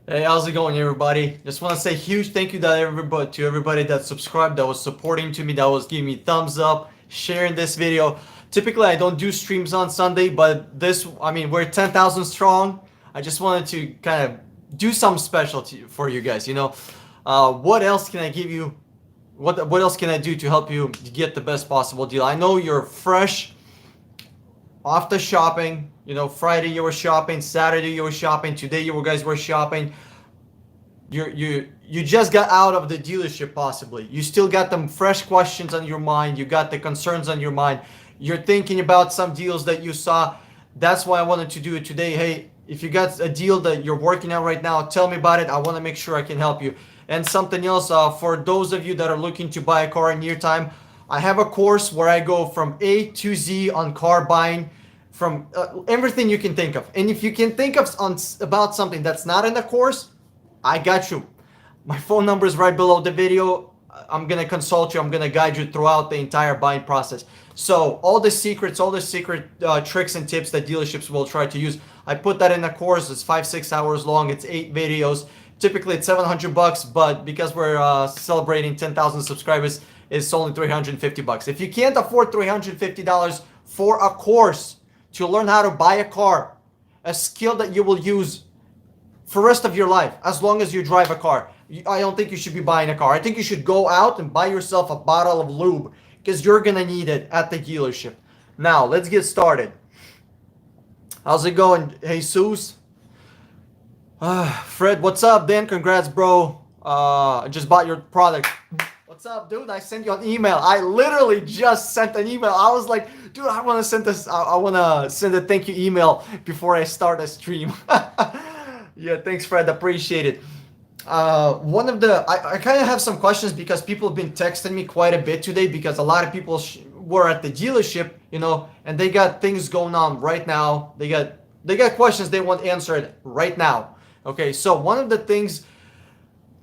Hey, how's it going, everybody? Just want to say huge thank you to everybody that subscribed, that was supporting to me, that was giving me thumbs up, sharing this video. Typically, I don't do streams on Sunday, but we're 10,000 strong. I just wanted to kind of do something special for you guys. What else can I give you? What else can I do to help you get the best possible deal? I know you're fresh off the shopping. Friday you were shopping, Saturday you were shopping, today you guys were shopping. You just got out of the dealership possibly. You still got them fresh questions on your mind. You got the concerns on your mind. You're thinking about some deals that you saw. That's why I wanted to do it today. Hey, if you got a deal that you're working on right now, tell me about it. I want to make sure I can help you. And something else, for those of you that are looking to buy a car in near time, I have a course where I go from A to Z on car buying, from everything you can think of. And if you can think of about something that's not in the course, I got you. My phone number is right below the video. I'm going to consult you. I'm going to guide you throughout the entire buying process. So all the secret tricks and tips that dealerships will try to use, I put that in a course. It's 5-6 hours long. It's 8 videos. Typically it's $700, but because we're celebrating 10,000 subscribers, it's only $350. If you can't afford $350 for a course to learn how to buy a car, a skill that you will use for the rest of your life, as long as you drive a car, I don't think you should be buying a car. I think you should go out and buy yourself a bottle of lube, because you're gonna need it at the dealership. Now let's get started. How's it going, Jesus? Fred, what's up? Dan, congrats, bro. I just bought your product. What's up, dude? I sent you an email. I literally just sent an email. I was like, dude, I want to send this. I want to send a thank you email before I start a stream. Yeah, thanks, Fred. Appreciate it. I kind of have some questions because people have been texting me quite a bit today, because a lot of people were at the dealership, and they got things going on right now. They got questions they want answered right now. Okay, so one of the things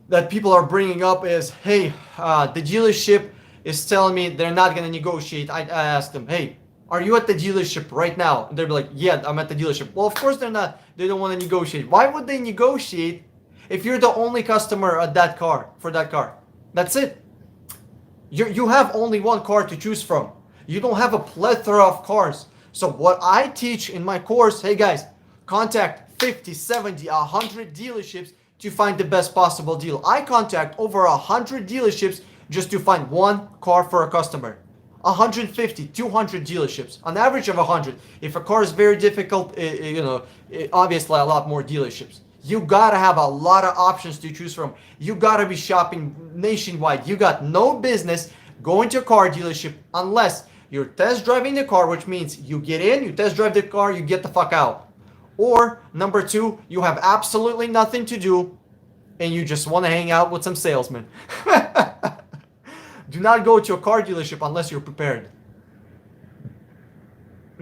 that people are bringing up is, hey, the dealership is telling me they're not going to negotiate. I asked them, hey, are you at the dealership right now? And they'll be like, yeah, I'm at the dealership. Well, of course they're not. They don't want to negotiate. Why would they negotiate if you're the only customer at that car, for that car? That's it. You have only one car to choose from. You don't have a plethora of cars. So what I teach in my course, hey guys, contact 50, 70, 100 dealerships to find the best possible deal. I contact over 100 dealerships just to find one car for a customer. 150, 200 dealerships, an average of 100. If a car is very difficult, obviously a lot more dealerships. You gotta have a lot of options to choose from. You gotta be shopping nationwide. You got no business going to a car dealership unless you're test driving the car, which means you get in, you test drive the car, you get the fuck out. Or number two, you have absolutely nothing to do and you just want to hang out with some salesmen. Do not go to a car dealership unless you're prepared.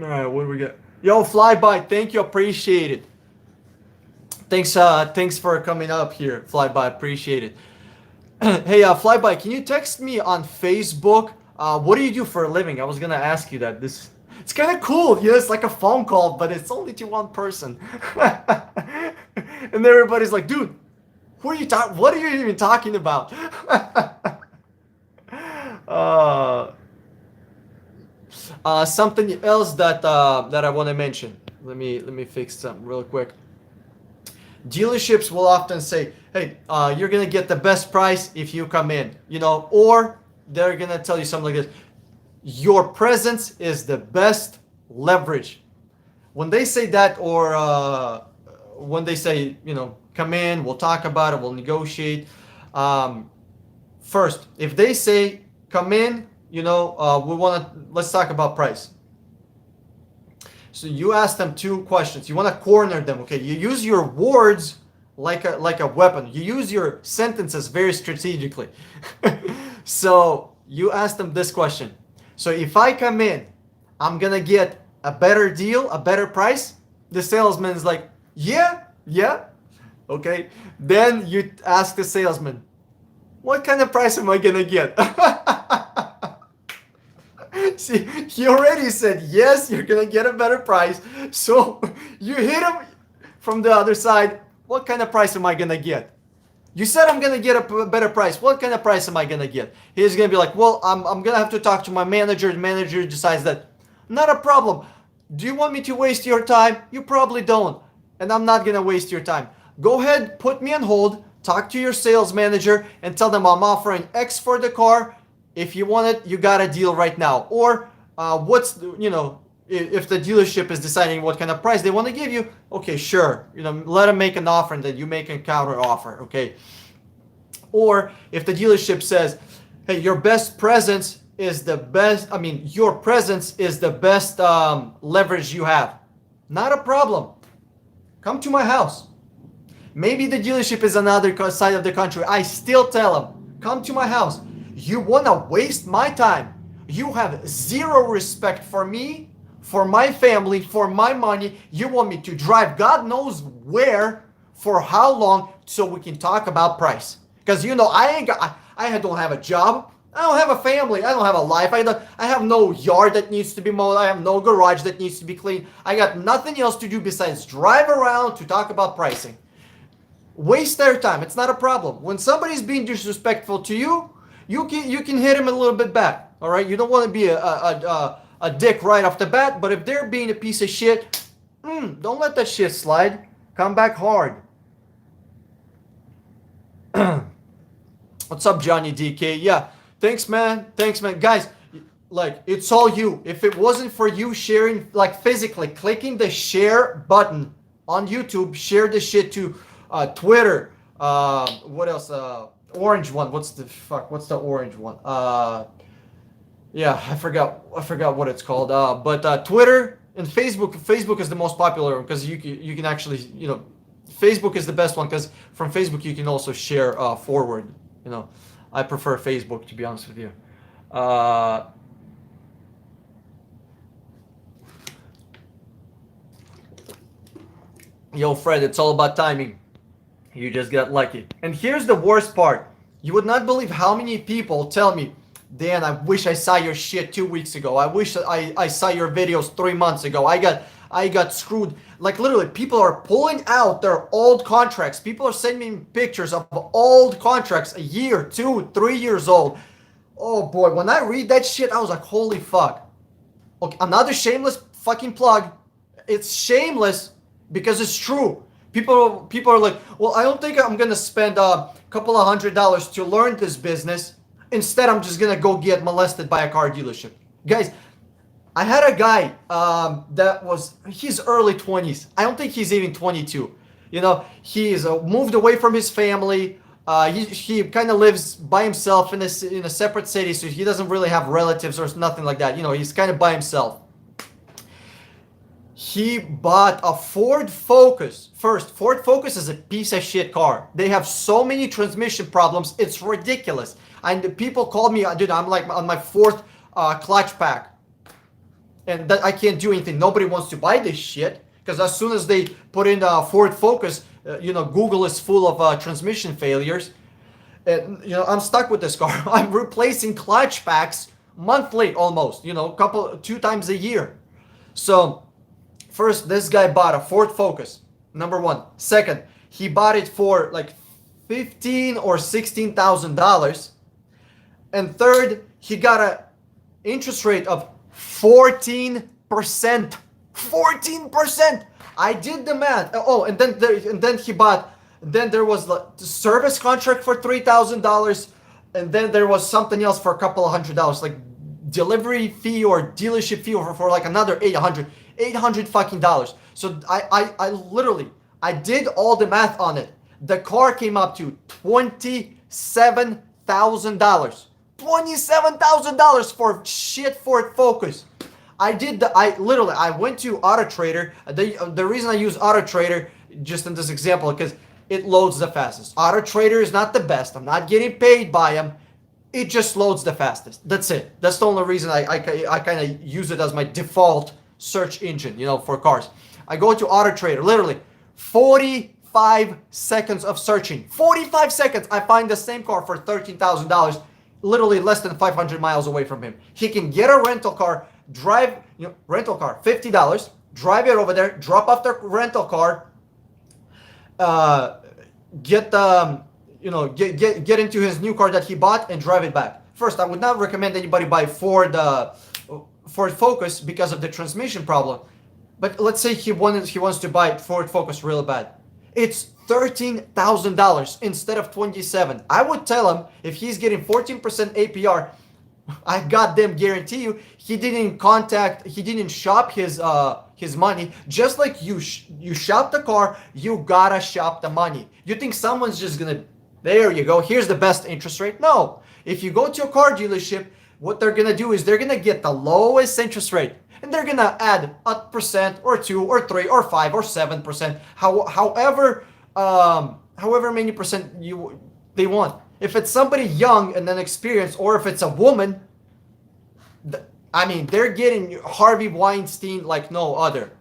All right, what do we get? Yo, Flyby, thank you, appreciate it. Thanks for coming up here, Flyby, appreciate it. Hey, Flyby, can you text me on Facebook? What do you do for a living? I was gonna ask you that. It's kind of cool. Yeah, it's like a phone call, but it's only to one person. And everybody's like, dude, who are you talking? What are you even talking about? Something else that I want to mention. Let me fix something real quick. Dealerships will often say, hey, you're gonna get the best price if you come in, or they're gonna tell you something like this: your presence is the best leverage. When they say that, or when they say, come in, we'll talk about it, we'll negotiate. First, if they say come in, let's talk about price. So you ask them two questions. You want to corner them, okay? You use your words like a weapon. You use your sentences very strategically. So you ask them this question. So if I come in, I'm gonna get a better deal, a better price? The salesman is like, yeah, okay. Then you ask the salesman, what kind of price am I gonna get? See, he already said, yes, you're gonna get a better price. So you hit him from the other side. What kind of price am I gonna get? You said I'm gonna get a better price. What kind of price am I gonna get? He's gonna be like, well, I'm gonna have to talk to my manager. The manager decides that. Not a problem. Do you want me to waste your time? You probably don't. And I'm not gonna waste your time. Go ahead, put me on hold, talk to your sales manager, and tell them I'm offering X for the car. If you want it, you got a deal right now. Or if the dealership is deciding what kind of price they want to give you, okay, sure. Let them make an offer and then you make a counter offer, okay? Or if the dealership says, hey, your presence is the best leverage you have. Not a problem. Come to my house. Maybe the dealership is another side of the country. I still tell them, come to my house. You want to waste my time. You have zero respect for me, for my family, for my money. You want me to drive God knows where, for how long, so we can talk about price. Because I don't have a job. I don't have a family. I don't have a life. I have no yard that needs to be mowed. I have no garage that needs to be cleaned. I got nothing else to do besides drive around to talk about pricing. Waste their time. It's not a problem. When somebody's being disrespectful to you, you can hit him a little bit back. All right. You don't want to be a dick right off the bat. But if they're being a piece of shit, don't let that shit slide. Come back hard. What's up, Johnny DK? Yeah. Thanks, man. Guys, like, it's all you. If it wasn't for you sharing, like, physically clicking the share button on YouTube, share the shit to Twitter. What else? Orange one. What's the orange one? Yeah, I forgot what it's called. But Twitter and Facebook. Facebook is the most popular one because you can actually, Facebook is the best one because from Facebook you can also share forward. I prefer Facebook, to be honest with you. Yo, Fred, it's all about timing. You just got lucky. And here's the worst part. You would not believe how many people tell me, Dan, I wish I saw your shit 2 weeks ago. I wish I saw your videos 3 months ago. I got screwed. Like, literally, people are pulling out their old contracts. People are sending me pictures of old contracts, a year, 2, 3 years old. Oh boy, when I read that shit, I was like, holy fuck. Okay, another shameless fucking plug. It's shameless because it's true. People are like, well, I don't think I'm gonna spend a couple of $100 to learn this business. Instead, I'm just gonna go get molested by a car dealership. Guys, I had a guy he's early 20s. I don't think he's even 22. He's moved away from his family. He kind of lives by himself in a separate city, so he doesn't really have relatives or nothing like that. He's kind of by himself. He bought a Ford Focus. First, Ford Focus is a piece of shit car. They have so many transmission problems. It's ridiculous. And people call me, dude, I'm like on my 4th clutch pack. And that I can't do anything. Nobody wants to buy this shit because as soon as they put in Ford Focus, Google is full of transmission failures. And I'm stuck with this car. I'm replacing clutch packs monthly almost. 2 times a year. So first, this guy bought a Ford Focus. Number one. Second, he bought it for like $15,000 or $16,000. And third, he got an interest rate of 14%. 14%. I did the math. Oh, and then he bought. Then there was the service contract for $3,000, and then there was something else for a couple of $100, like delivery fee or dealership fee for like another $800 fucking dollars. So I literally did all the math on it. The car came up to $27,000. $27,000 for shit Ford Focus. I went to Auto Trader. The reason I use Auto Trader just in this example because it loads the fastest. Auto Trader is not the best. I'm not getting paid by them. It just loads the fastest. That's it. That's the only reason I kind of use it as my default search engine, for cars. I go to Auto Trader, literally 45 seconds of searching. 45 seconds, I find the same car for $13,000, literally less than 500 miles away from him. He can get a rental car, rental car, $50, drive it over there, drop off the rental car, uh, get get into his new car that he bought and drive it back. First, I would not recommend anybody buy Ford Focus because of the transmission problem. But let's say he wants to buy Ford Focus real bad. It's $13,000 instead of 27. I would tell him if he's getting 14% APR, I goddamn guarantee you he didn't shop his money. Just like you shop the car, you gotta shop the money. You think someone's just gonna, there you go, here's the best interest rate? No. If you go to a car dealership, what they're gonna do is they're gonna get the lowest interest rate, and they're gonna add a percent or 2 or 3 or 5 or 7%, however many percent they want. If it's somebody young and inexperienced, or if it's a woman, I mean, they're getting Harvey Weinstein like no other.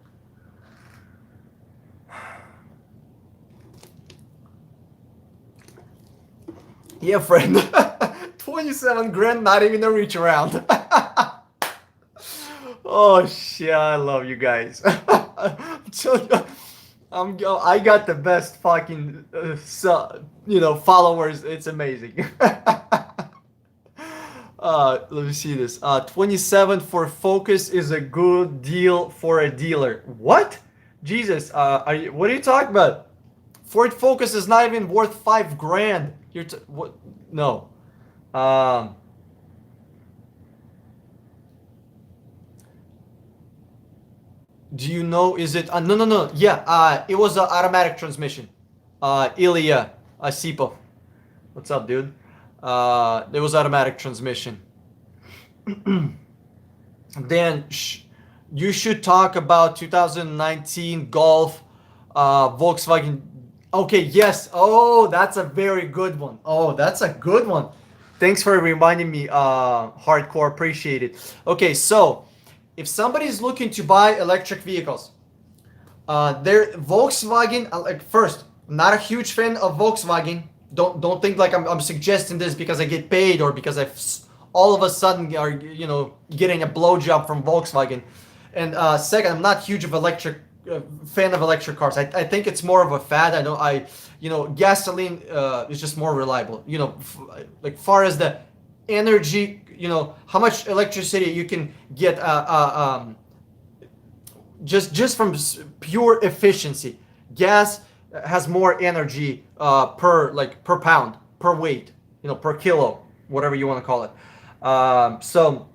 Yeah, friend. 27 grand, not even a reach around. Oh shit, I love you guys. I got the best fucking followers. It's amazing. Let me see this. 27 for Focus is a good deal for a dealer. What? Jesus, what are you talking about? Ford Focus is not even worth 5 grand. What? No. Do you know? Is it? No. Yeah. It was an automatic transmission. Ilya, Sipo. What's up, dude? It was automatic transmission. Then you should talk about 2019 Golf, Volkswagen. Okay, yes. Oh, that's a very good one. Oh, that's a good one. Thanks for reminding me, Hardcore. Appreciate it. Okay, so if somebody's looking to buy electric vehicles, they're Volkswagen. Like first, I'm not a huge fan of Volkswagen. Don't think like I'm suggesting this because I get paid or because all of a sudden are getting a blowjob from Volkswagen. And second, I'm not huge of fan of electric cars. I think it's more of a fad. Gasoline is just more reliable. Like far as the energy, how much electricity you can get just from pure efficiency. Gas has more energy per pound, per weight, per kilo, whatever you want to call it. So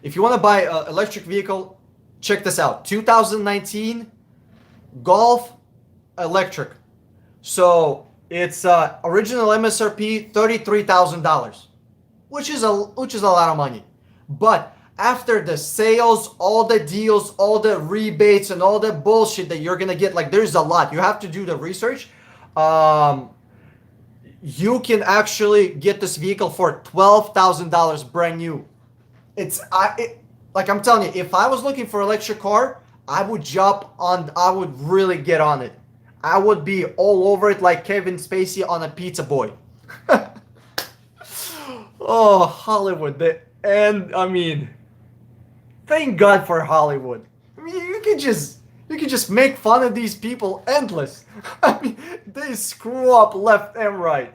if you want to buy an electric vehicle, check this out. 2019 Golf electric. So it's original MSRP $33,000, which is a lot of money. But after the sales, all the deals, all the rebates, and all the bullshit that you're gonna get, like there's a lot. You have to do the research. You can actually get this vehicle for $12,000 brand new. Like I'm telling you, if I was looking for an electric car, I would really get on it. I would be all over it like Kevin Spacey on a Pizza Boy. Oh, Hollywood. I mean, thank God for Hollywood. I mean, you can just make fun of these people endless. I mean, they screw up left and right.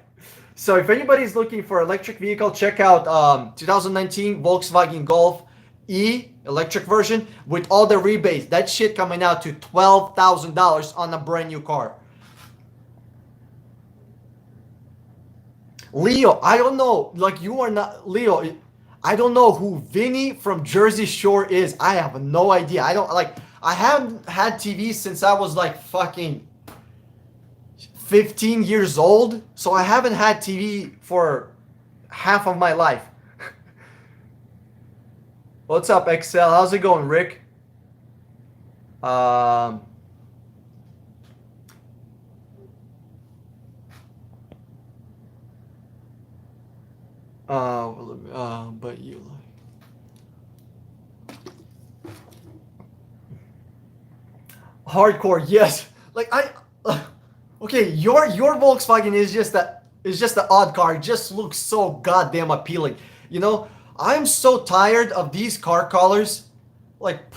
So if anybody's looking for electric vehicle, check out 2019 Volkswagen Golf E electric version with all the rebates. That shit coming out to $12,000 on a brand new car. Leo, I don't know. Like you are not Leo. I don't know who Vinny from Jersey Shore is. I have no idea. I haven't had TV since I was like fucking 15 years old. So I haven't had TV for half of my life. What's up, Excel? How's it going, Rick? But you hardcore, yes. Like okay, your Volkswagen is just the odd car. It just looks so goddamn appealing. I'm so tired of these car colors, like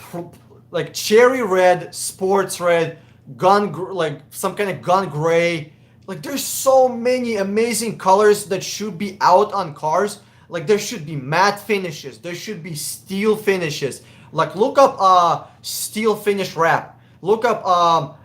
cherry red, sports red, like some kind of gun gray. Like there's so many amazing colors that should be out on cars. Like there should be matte finishes, there should be steel finishes. Like look up steel finish wrap. Look up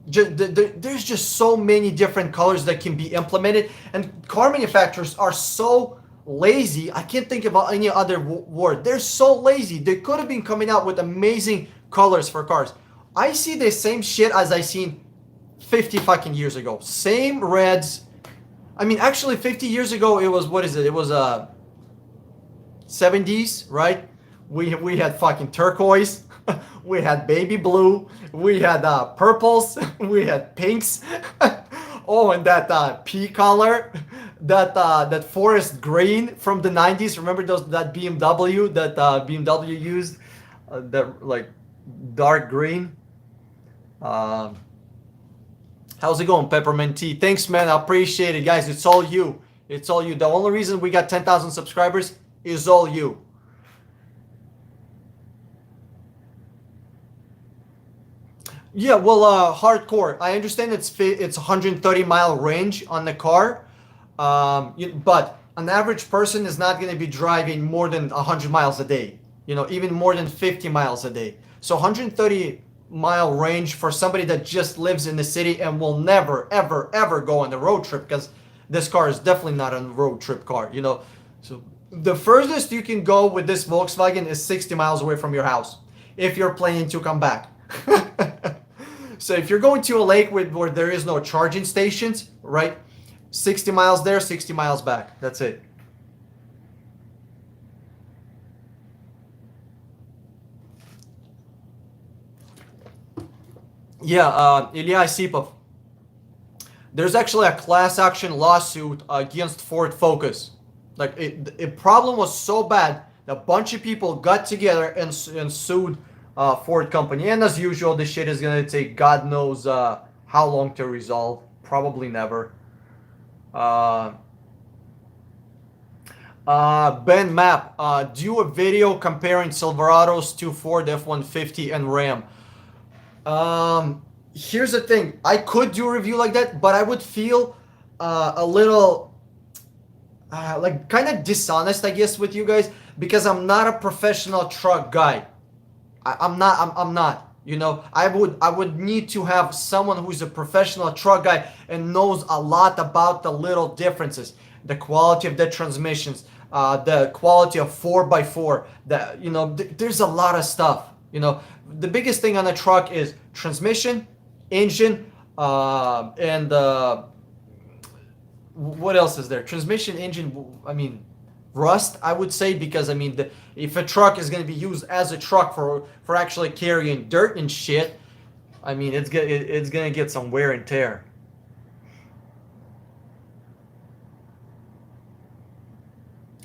there's just so many different colors that can be implemented, and car manufacturers are so lazy. I can't think about any other word. They're so lazy. They could have been coming out with amazing colors for cars. I see the same shit as I seen 50 fucking years ago. Same reds. I mean, actually 50 years ago it was, what is it? It was 70s, right? We had fucking turquoise. We had baby blue. We had purples. We had pinks. Oh, and that pea color, that forest green from the 90s. Remember that BMW that BMW used, that like dark green. How's it going, Peppermint Tea? Thanks, man. I appreciate it, guys. It's all you. It's all you. The only reason we got 10,000 subscribers is all you. Yeah, well, hardcore. I understand it's 130-mile range on the car, but an average person is not going to be driving more than 100 miles a day. You know, even more than 50 miles a day. So 130-mile range for somebody that just lives in the city and will never, ever, ever go on a road trip, because this car is definitely not a road trip car. You know, so the furthest you can go with this Volkswagen is 60 miles away from your house if you're planning to come back. So if you're going to a lake where there is no charging stations, right? 60 miles there, 60 miles back. That's it. Yeah, Ilya Isipov. There's actually a class action lawsuit against Ford Focus. Like the problem was so bad, a bunch of people got together and sued Ford company, and as usual, this shit is gonna take God knows how long to resolve. Probably never. Ben Map, do a video comparing Silverados to Ford F-150 and Ram. Here's the thing. I could do a review like that, but I would feel a little like kind of dishonest, I guess, with you guys, because I'm not a professional truck guy. I'm not. You know, I would need to have someone who's a professional truck guy and knows a lot about the little differences, the quality of the transmissions, the quality of 4x4. That, you know, there's a lot of stuff. You know, the biggest thing on a truck is transmission, engine, and what else is there? Transmission, engine. I mean, rust, I would say, because I mean, if a truck is going to be used as a truck for actually carrying dirt and shit, I mean, it's gonna get some wear and tear.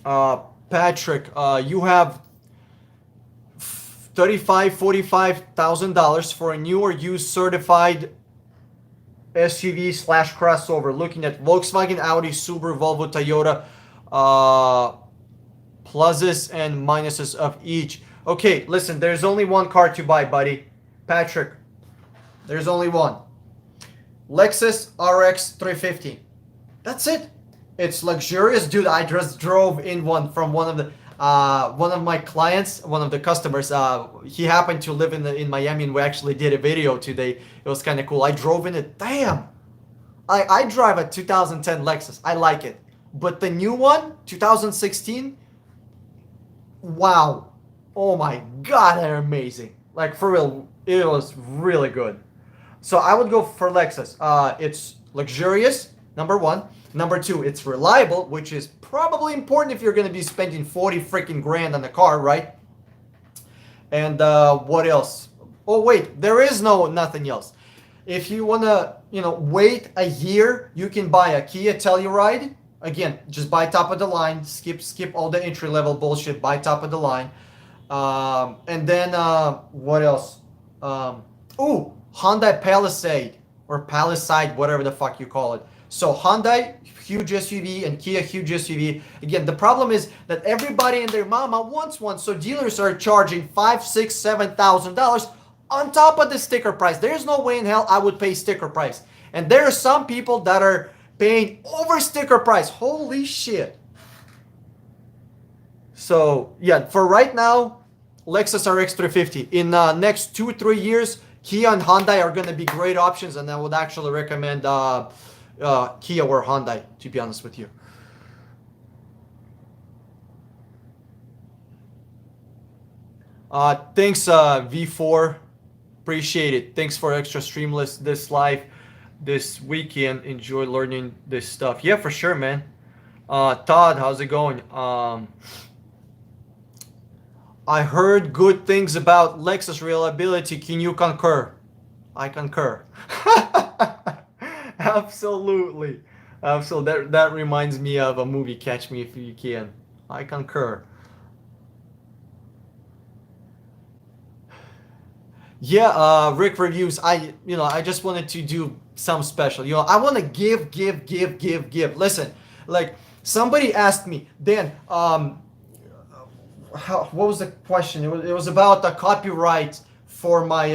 Patrick, you have $45,000 for a new or used certified SUV slash crossover, looking at Volkswagen, Audi, Subaru, Volvo, Toyota, pluses and minuses of each. Okay, listen, there's only one car to buy, buddy. Patrick, there's only one. Lexus RX 350. That's it. It's luxurious, dude. I just drove in one from one of my clients, one of the customers. He happened to live in Miami, and we actually did a video today. It was kind of cool. I drove in it. Damn. I drive a 2010 Lexus. I like it. But the new one, 2016, wow. Oh my God, they're amazing. Like, for real, it was really good. So I would go for Lexus. It's luxurious, number one. Number two, it's reliable, which is probably important if you're going to be spending 40 freaking grand on the car, right? And what else? Oh, wait, there is nothing else. If you want to, wait a year, you can buy a Kia Telluride. Again, just buy top of the line. Skip all the entry level bullshit. Buy top of the line. And then what else? Hyundai Palisade or Palisade, whatever the fuck you call it. So Hyundai, huge SUV, and Kia, huge SUV. Again, the problem is that everybody and their mama wants one. So dealers are charging $5,000, $6,000, $7,000 on top of the sticker price. There's no way in hell I would pay sticker price. And there are some people that are paying over sticker price. Holy shit. So yeah, for right now, Lexus RX 350. In next 2-3 years, Kia and Hyundai are going to be great options, and I would actually recommend Kia or Hyundai, to be honest with you. Thanks, V4. Appreciate it. Thanks for extra streamless this live this weekend. Enjoy learning this stuff. Yeah, for sure, man. Todd, how's it going? I heard good things about Lexus reliability. Can you concur? I concur. Absolutely. Absolutely. That reminds me of a movie, Catch Me If You Can. I concur. Yeah, Rick reviews. I just wanted to do some special. I want to give. Listen, like somebody asked me, Dan, what was the question? It was about the copyright for my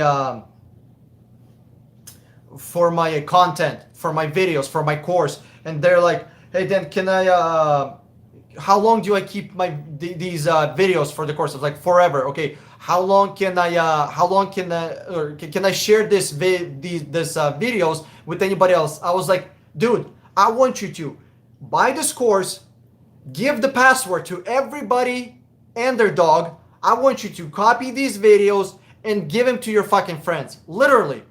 content, for my videos, for my course, and they're like, hey, Dan, can I? How long do I keep these videos for the course? It's like forever. Okay. How long can I share this videos with anybody else? I was like, dude, I want you to buy this course, give the password to everybody and their dog. I want you to copy these videos and give them to your fucking friends. Literally.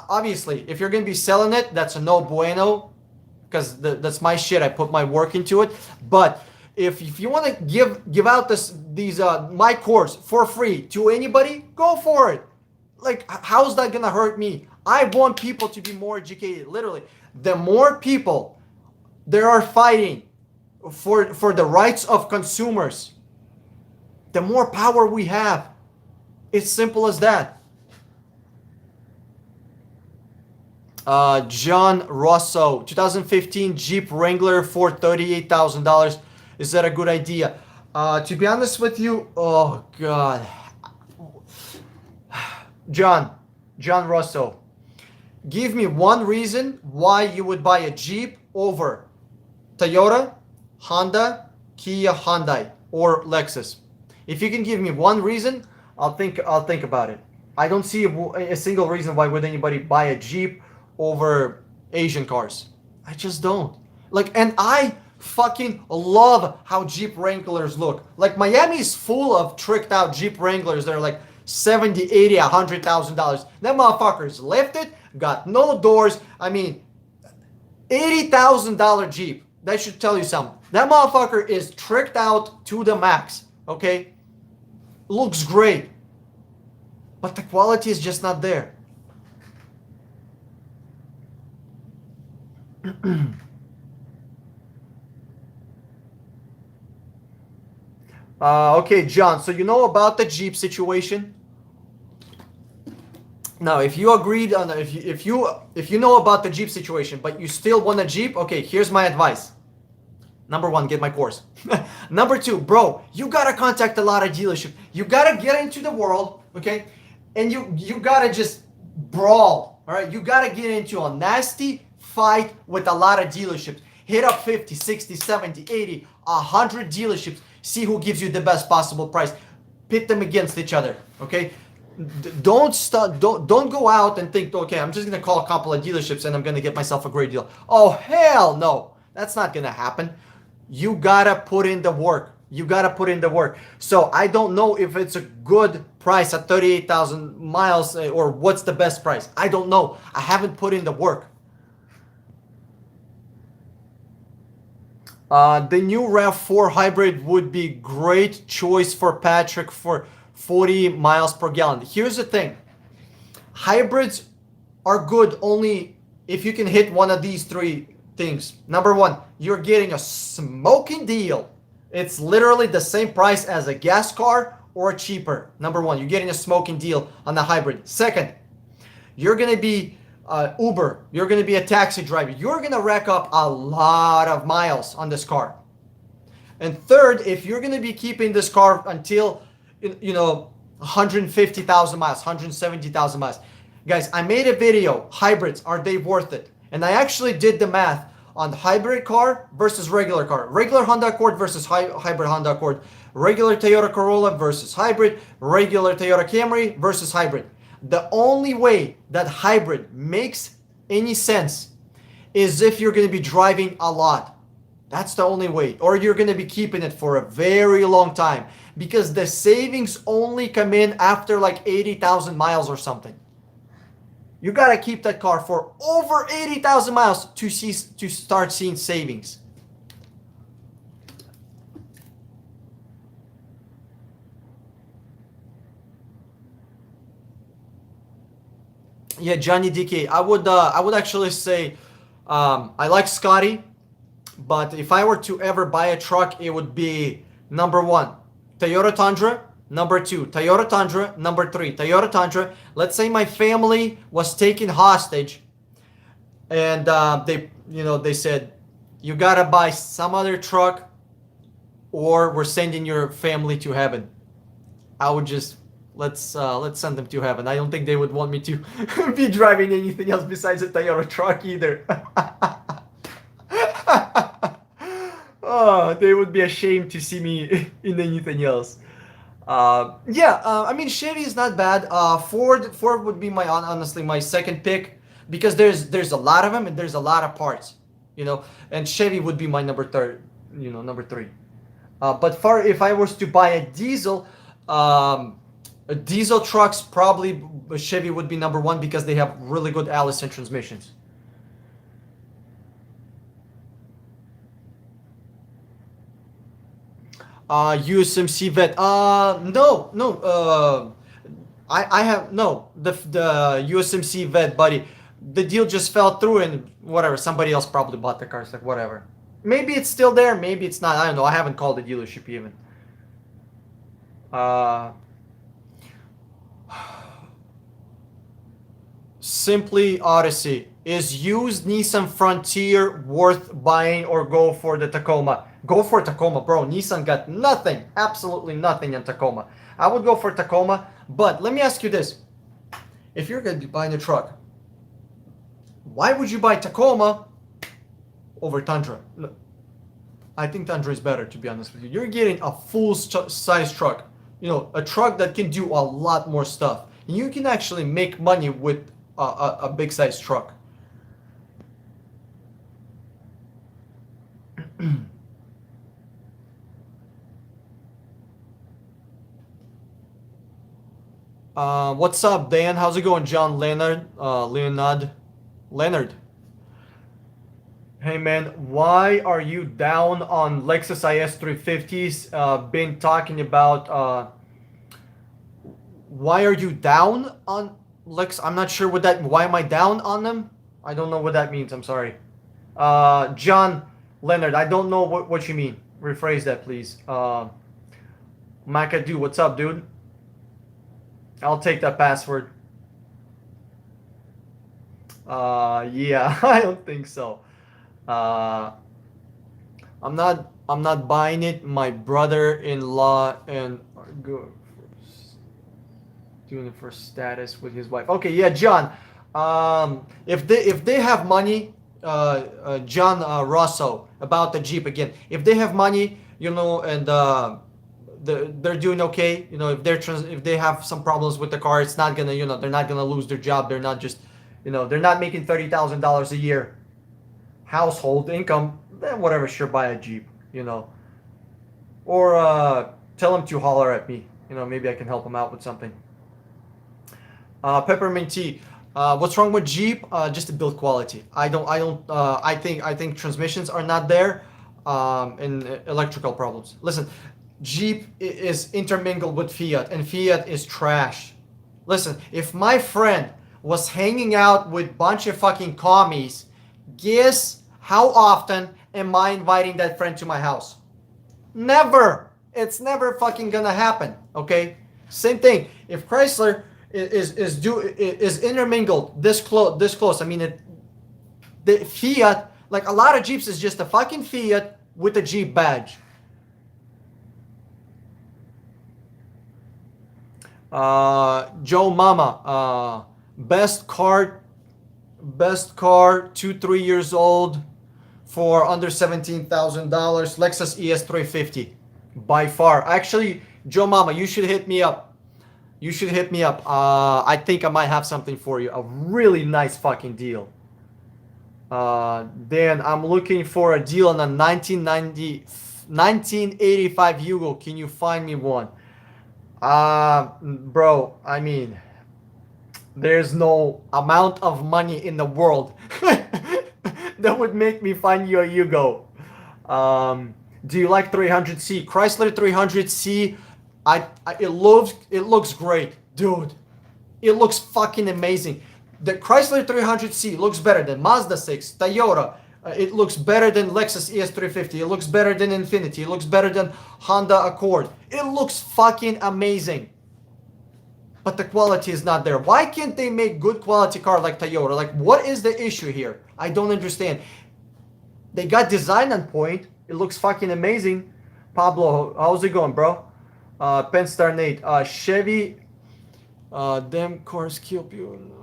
Obviously, if you're going to be selling it, that's a no bueno, because that's my shit. I put my work into it. But if you want to give out these my course for free to anybody, go for it. Like, how's that gonna hurt me? I want people to be more educated. Literally, the more people there are fighting for the rights of consumers, the more power we have. It's simple as that. John Rosso, 2015 Jeep Wrangler for $38,000. Is that a good idea? To be honest with you, oh God. John Russo, give me one reason why you would buy a Jeep over Toyota, Honda, Kia, Hyundai, or Lexus. If you can give me one reason, I'll think about it. I don't see a single reason why would anybody buy a Jeep over Asian cars. I just don't. Like, and I fucking love how Jeep Wranglers look. Like, Miami is full of tricked out Jeep Wranglers that are like 70, 80, $100,000. That motherfucker's lifted, got no doors. I mean, $80,000 Jeep. That should tell you something. That motherfucker is tricked out to the max. Okay? Looks great. But the quality is just not there. Okay, John, so you know about the Jeep situation? Now, if you agreed on if you know about the Jeep situation, but you still want a Jeep, okay, here's my advice. Number one, get my course. Number two, bro, you gotta contact a lot of dealerships. You gotta get into the world, okay? And you gotta just brawl, all right? You gotta get into a nasty fight with a lot of dealerships. Hit up 50, 60, 70, 80, 100 dealerships. See who gives you the best possible price. Pit them against each other, okay? Don't go out and think, okay, I'm just gonna call a couple of dealerships and I'm gonna get myself a great deal. Oh, hell no. That's not gonna happen. You gotta put in the work. You gotta put in the work. So I don't know if it's a good price at 38,000 miles or what's the best price. I don't know. I haven't put in the work. The new RAV4 hybrid would be great choice for Patrick for 40 miles per gallon. Here's the thing. Hybrids are good only if you can hit one of these three things. Number one, you're getting a smoking deal. It's literally the same price as a gas car or cheaper. Number one, you're getting a smoking deal on the hybrid. Second, you're going to be Uber. You're going to be a taxi driver. You're going to rack up a lot of miles on this car. And third, if you're going to be keeping this car until, 150,000 miles, 170,000 miles. Guys, I made a video, hybrids, are they worth it? And I actually did the math on hybrid car versus regular car. Regular Honda Accord versus hybrid Honda Accord. Regular Toyota Corolla versus hybrid. Regular Toyota Camry versus hybrid. The only way that hybrid makes any sense is if you're going to be driving a lot. That's the only way. Or you're going to be keeping it for a very long time. Because the savings only come in after like 80,000 miles or something. You got to keep that car for over 80,000 miles to start seeing savings. Yeah, Johnny DK. I would actually say I like Scotty, but if I were to ever buy a truck, it would be number 1, Toyota Tundra. Number 2, Toyota Tundra. Number 3, Toyota Tundra. Let's say my family was taken hostage, and they said, you gotta buy some other truck, or we're sending your family to heaven. I would just let's send them to heaven. I don't think they would want me to be driving anything else besides a Toyota truck either. Oh, they would be ashamed to see me in anything else. I mean, Chevy is not bad. Ford would be honestly my second pick, because there's a lot of them and there's a lot of parts, and Chevy would be my number 3. But if I was to buy a diesel trucks, probably Chevy would be number 1, because they have really good Allison transmissions. USMC vet. No. I have no the USMC vet, buddy. The deal just fell through, and whatever. Somebody else probably bought the car. It's like whatever. Maybe it's still there. Maybe it's not. I don't know. I haven't called the dealership even. Simply Odyssey. Is used Nissan Frontier worth buying, or go for the Tacoma? Go for Tacoma, bro. Nissan got nothing, absolutely nothing in Tacoma. I would go for Tacoma, but let me ask you this. If you're going to be buying a truck, why would you buy Tacoma over Tundra? Look, I think Tundra is better, to be honest with you. You're getting a full-size truck. A truck that can do a lot more stuff. You can actually make money with a big-size truck. What's up, Dan? How's it going, John Leonard? Leonard. Hey man, why are you down on Lexus IS 350s? Been talking about. Why are you down on Lex? I'm not sure what that. Why am I down on them? I don't know what that means. I'm sorry. John Leonard, I don't know what you mean. Rephrase that, please. McAdoo, what's up, dude? I'll take that password. Yeah, I don't think so. I'm not buying it. My brother-in-law and doing it for status with his wife. Okay, yeah, John. If they have money, John Russo, about the Jeep again. If they have money, and they're doing okay. If they have some problems with the car, it's not gonna, they're not gonna lose their job. They're not just, they're not making $30,000 a year household income. Then whatever, sure, buy a Jeep, or tell them to holler at me. Maybe I can help them out with something. Peppermint tea. What's wrong with Jeep? Just the build quality. I think transmissions are not there, and electrical problems. Listen, Jeep is intermingled with Fiat, and Fiat is trash. Listen, if my friend was hanging out with a bunch of fucking commies, guess how often am I inviting that friend to my house? Never. It's never fucking gonna happen. Okay. Same thing. If Chrysler is intermingled this close. I mean, the Fiat, like a lot of Jeeps, is just a fucking Fiat with a Jeep badge. Joe Mama, best car, 2 3 years old, for under $17,000. Lexus ES350, by far. Actually, Joe Mama, you should hit me up. You should hit me up. I think I might have something for you. A really nice fucking deal. Then I'm looking for a deal on a 1985 Yugo. Can you find me one? Bro, I mean, there's no amount of money in the world that would make me find you a Yugo. Do you like 300C? Chrysler 300C, it looks great, dude. It looks fucking amazing. The Chrysler 300C looks better than Mazda 6, Toyota. It looks better than Lexus ES350. It looks better than Infiniti. It looks better than Honda Accord. It looks fucking amazing. But the quality is not there. Why can't they make good quality car like Toyota? Like, what is the issue here? I don't understand. They got design on point. It looks fucking amazing. Pablo, how's it going, bro? Penstar Nate. Chevy. Them cars kill you.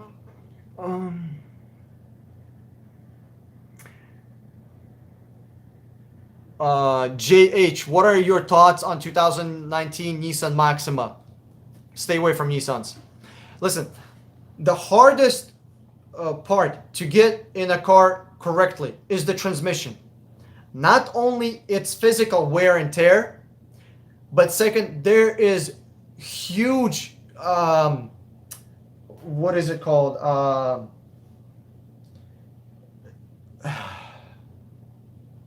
JH, what are your thoughts on 2019 Nissan Maxima? Stay away from Nissans. Listen, the hardest part to get in a car correctly is the transmission. Not only its physical wear and tear, but second, there is huge, what is it called?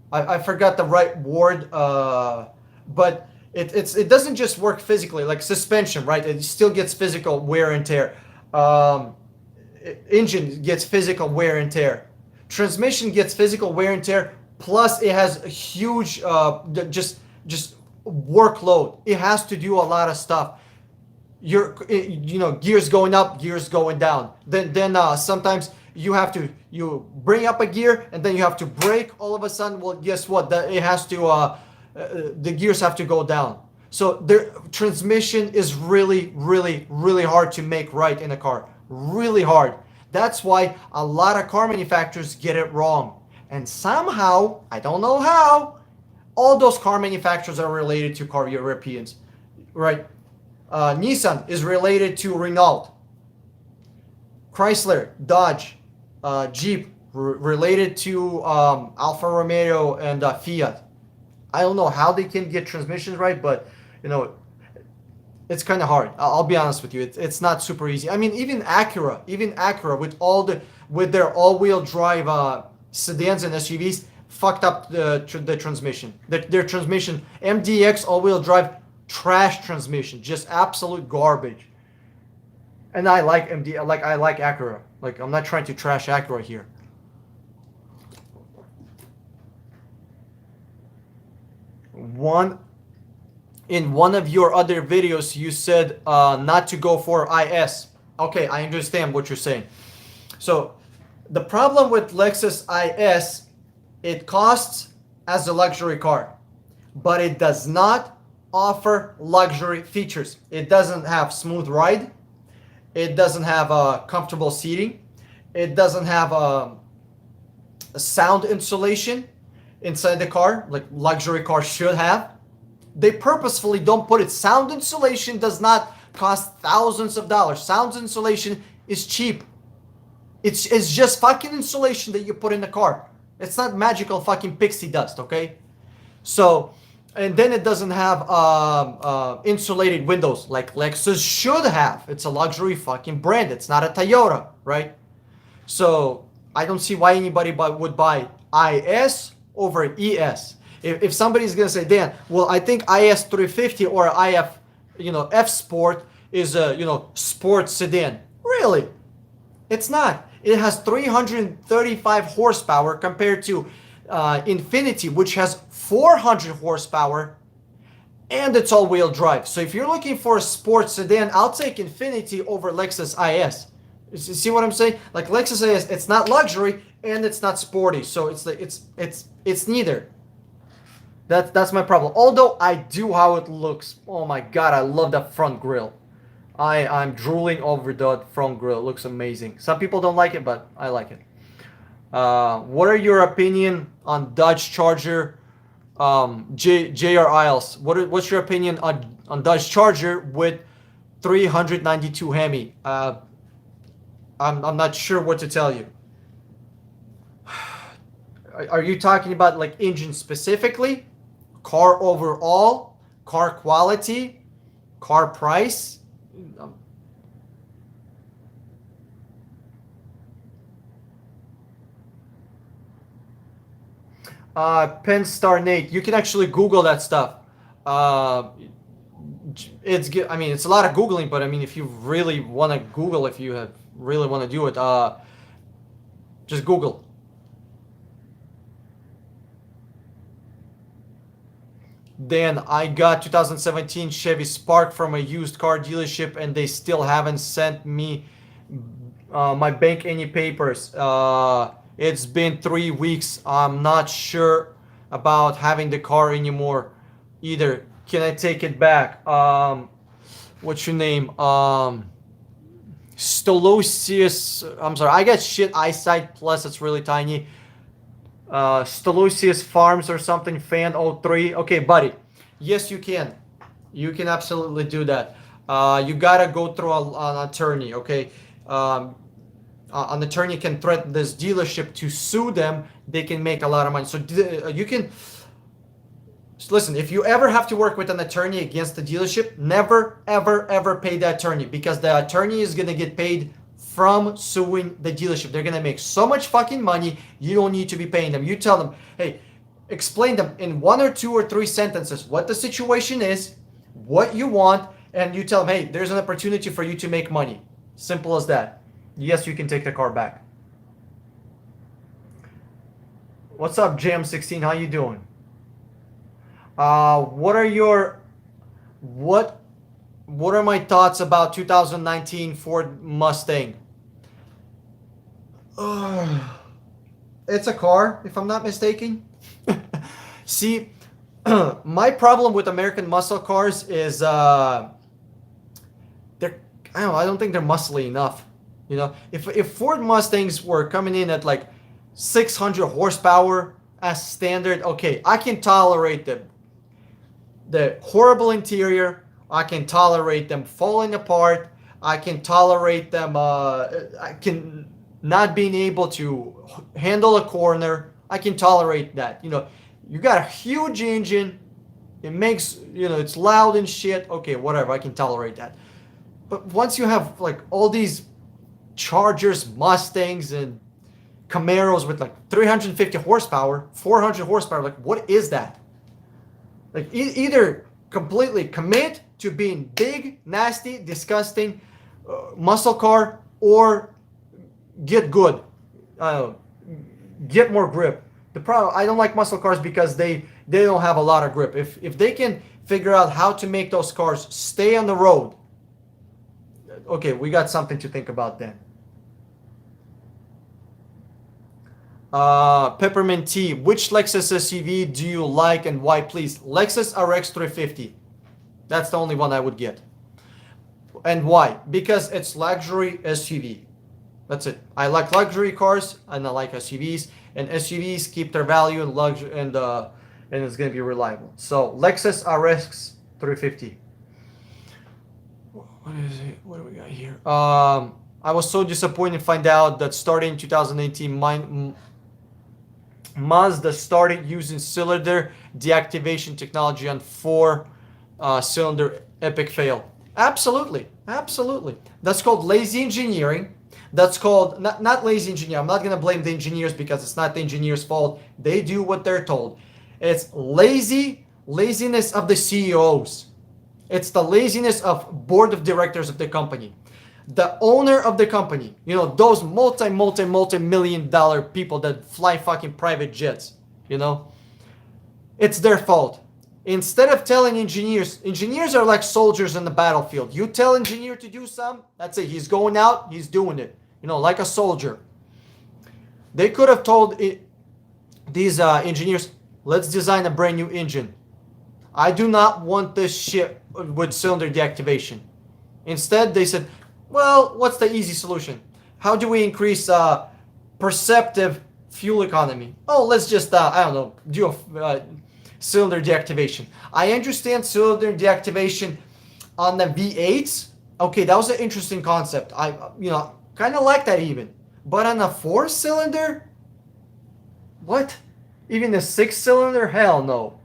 I forgot the right word, but it doesn't just work physically, like suspension, right? It still gets physical wear and tear. Engine gets physical wear and tear. Transmission gets physical wear and tear. Plus, it has a huge just workload. It has to do a lot of stuff. Gears going up, gears going down. Then sometimes you bring up a gear and then you have to brake all of a sudden. Well, guess what? It has to the gears have to go down. So the transmission is really, really, really hard to make right in a car. Really hard. That's why a lot of car manufacturers get it wrong. And somehow, I don't know how, all those car manufacturers are related to car Europeans, right? Nissan is related to Renault. Chrysler, Dodge, Jeep related to Alfa Romeo and Fiat. I don't know how they can get transmissions right, but it's kind of hard. I'll be honest with you. It's not super easy. I mean, even Acura with their all-wheel drive sedans and SUVs fucked up the transmission. Their transmission, MDX all-wheel drive, trash transmission, just absolute garbage. And I like I like Acura. Like, I'm not trying to trash Acura here. In one of your other videos, you said not to go for IS. Okay, I understand what you're saying. So the problem with Lexus IS, it costs as a luxury car, but it does not offer luxury features. It doesn't have smooth ride. It doesn't have comfortable seating. It doesn't have a sound insulation inside the car like luxury cars should have. They purposefully don't put it. Sound insulation does not cost thousands of dollars. Sound insulation is cheap. It's just fucking insulation that you put in the car. It's not magical fucking pixie dust, okay? So, and then it doesn't have insulated windows like Lexus should have. It's a luxury fucking brand. It's not a Toyota, right? So I don't see why anybody would buy IS over ES. If somebody's gonna say, Dan, well, I think IS 350 or IF, F Sport is a sports sedan. Really? It's not. It has 335 horsepower compared to Infiniti, which has 400 horsepower, and it's all-wheel drive. So if you're looking for a sports sedan, I'll take Infiniti over Lexus IS. You see what I'm saying? Like Lexus IS, it's not luxury and it's not sporty. So it's neither. That's my problem. Although I do how it looks. Oh my god, I love that front grille. I'm drooling over the front grill. It looks amazing. Some people don't like it, but I like it. What are your opinion on Dodge Charger, JR Isles? What's your opinion on Dodge Charger with 392 Hemi? I'm not sure what to tell you. Are you talking about like engine specifically, car overall, car quality, car price? Um, Penn Star Nate, you can actually Google that stuff. Uh, I mean, it's a lot of googling, but I mean, if you really want to Google, if you have really want to do it, just Google. Then I got 2017 Chevy Spark from a used car dealership, and they still haven't sent me my bank any papers. It's been 3 weeks. I'm not sure about having the car anymore either. Can I take it back? What's your name? Stolosius. I'm sorry. I got shit eyesight. Plus, it's really tiny. Stolosius Farms or something. Fan 03. Okay, buddy. Yes, you can. You can absolutely do that. You gotta go through an attorney. Okay. An attorney can threaten this dealership to sue them. They can make a lot of money. So you can listen. If you ever have to work with an attorney against the dealership, never, ever, ever pay the attorney, because the attorney is gonna get paid from suing the dealership. They're gonna make so much fucking money. You don't need to be paying them. You tell them, hey, explain them in 1 or 2 or 3 sentences what the situation is, what you want, and you tell them, hey, there's an opportunity for you to make money. Simple as that. Yes, you can take the car back. What's up, JM16? How you doing? What are your what what are my thoughts about 2019 Ford Mustang? Ugh. It's a car, if I'm not mistaken. See, my problem with American muscle cars is they're I don't know, I don't think they're muscly enough. You know, if Ford Mustangs were coming in at like 600 horsepower as standard, okay, I can tolerate the horrible interior. I can tolerate them falling apart. I can tolerate them. I can not being able to handle a corner. I can tolerate that. You know, you got a huge engine. It makes, you know, it's loud and shit. Okay, whatever. I can tolerate that. But once you have like all these Chargers, Mustangs, and Camaros with like 350 horsepower, 400 horsepower, like what is that? Like either completely commit to being big, nasty, disgusting muscle car, or get good, get more grip. The problem, I don't like muscle cars because they don't have a lot of grip. If they can figure out how to make those cars stay on the road, okay, we got something to think about then. Peppermint Tea, which Lexus SUV do you like and why, please? Lexus RX 350. That's the only one I would get. And why? Because it's luxury SUV. That's it. I like luxury cars and I like SUVs. And SUVs keep their value and luxury, and it's gonna be reliable. So Lexus RX 350. What is it? What do we got here? I was so disappointed to find out that starting in 2018, Mazda started using cylinder deactivation technology on 4-cylinder epic fail. Absolutely, absolutely. That's called lazy engineering. That's called not lazy engineering. I'm not gonna blame the engineers because it's not the engineers' fault. They do what they're told. It's laziness of the CEOs. It's the laziness of board of directors of the company. The owner of the company, you know, those multi-million dollar people that fly fucking private jets, you know, it's their fault. Instead of telling engineers are like soldiers in the battlefield. You tell engineer to do something, that's it. He's going out, he's doing it, you know, like a soldier. They could have told these engineers, let's design a brand new engine. I do not want this shit with cylinder deactivation. Instead, they said, well, what's the easy solution? How do we increase perceptive fuel economy? Oh, let's just, I don't know, do a cylinder deactivation. I understand cylinder deactivation on the V8s. Okay, that was an interesting concept. I, kind of like that even. But on a 4-cylinder? What? Even a 6-cylinder? Hell no.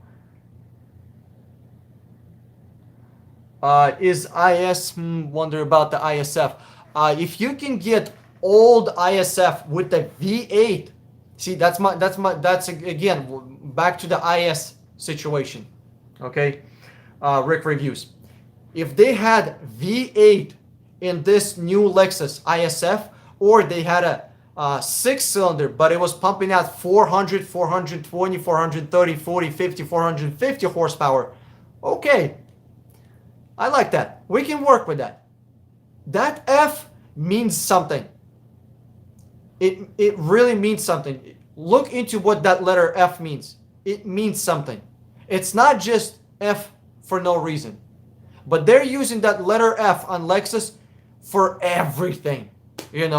Is IS? Wonder about the ISF. If you can get old ISF with the V8, see, that's again back to the IS situation. Okay, Rick reviews. If they had V8 in this new Lexus ISF, or they had a 6-cylinder, but it was pumping out 400, 420, 430, 40, 50, 450 horsepower. Okay, I like that. We can work with that. That F means something. It really means something. Look into what that letter F means. It means something. It's not just F for no reason. But they're using that letter F on Lexus for everything, And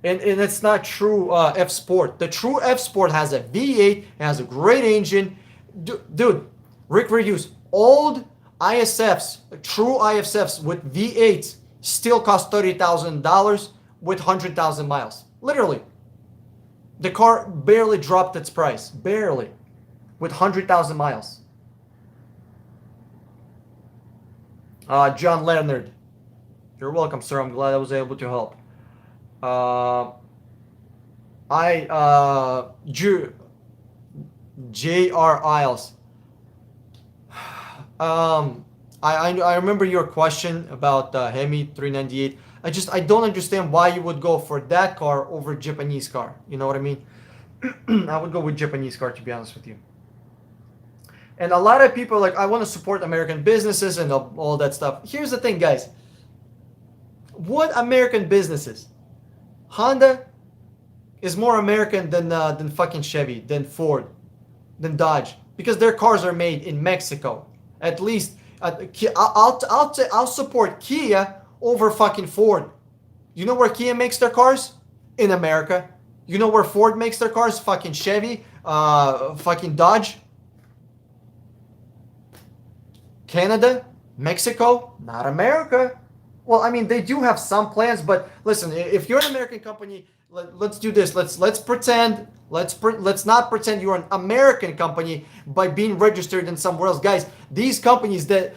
it's not true F Sport. The true F Sport has a V8, it has a great engine. Dude, Rick reviews, old ISFs, true ISFs with V8s still cost $30,000 with 100,000 miles. Literally. The car barely dropped its price. Barely. With 100,000 miles. John Leonard. You're welcome, sir. I'm glad I was able to help. J.R. Isles. I remember your question about Hemi 398. I don't understand why you would go for that car over Japanese car. You know what I mean? I would go with Japanese car, to be honest with you. And a lot of people are like, I want to support American businesses and all that stuff. Here's the thing, guys. What American businesses? Honda is more American than fucking Chevy, than Ford, than Dodge, because their cars are made in Mexico. At least I'll support Kia over fucking Ford. You know where Kia makes their cars? In America. You know where Ford makes their cars? Fucking Chevy, fucking Dodge. Canada, Mexico, not America. Well, I mean, they do have some plans, but listen, if you're an American company, let's do this. Let's pretend. Let's not pretend you're an American company by being registered in somewhere else, guys. These companies, the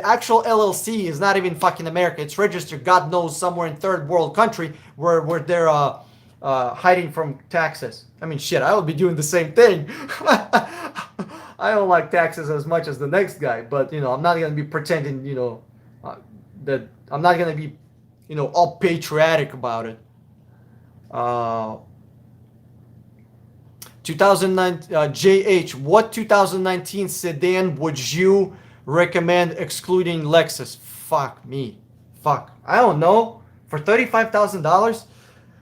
actual LLC is not even fucking America. It's registered, God knows, somewhere in third world country where they're hiding from taxes. I mean, shit, I would be doing the same thing. I don't like taxes as much as the next guy, but I'm not gonna be pretending, that I'm not gonna be, all patriotic about it. 2009 JH, what 2019 sedan would you recommend excluding Lexus? Fuck me. I don't know. For $35,000?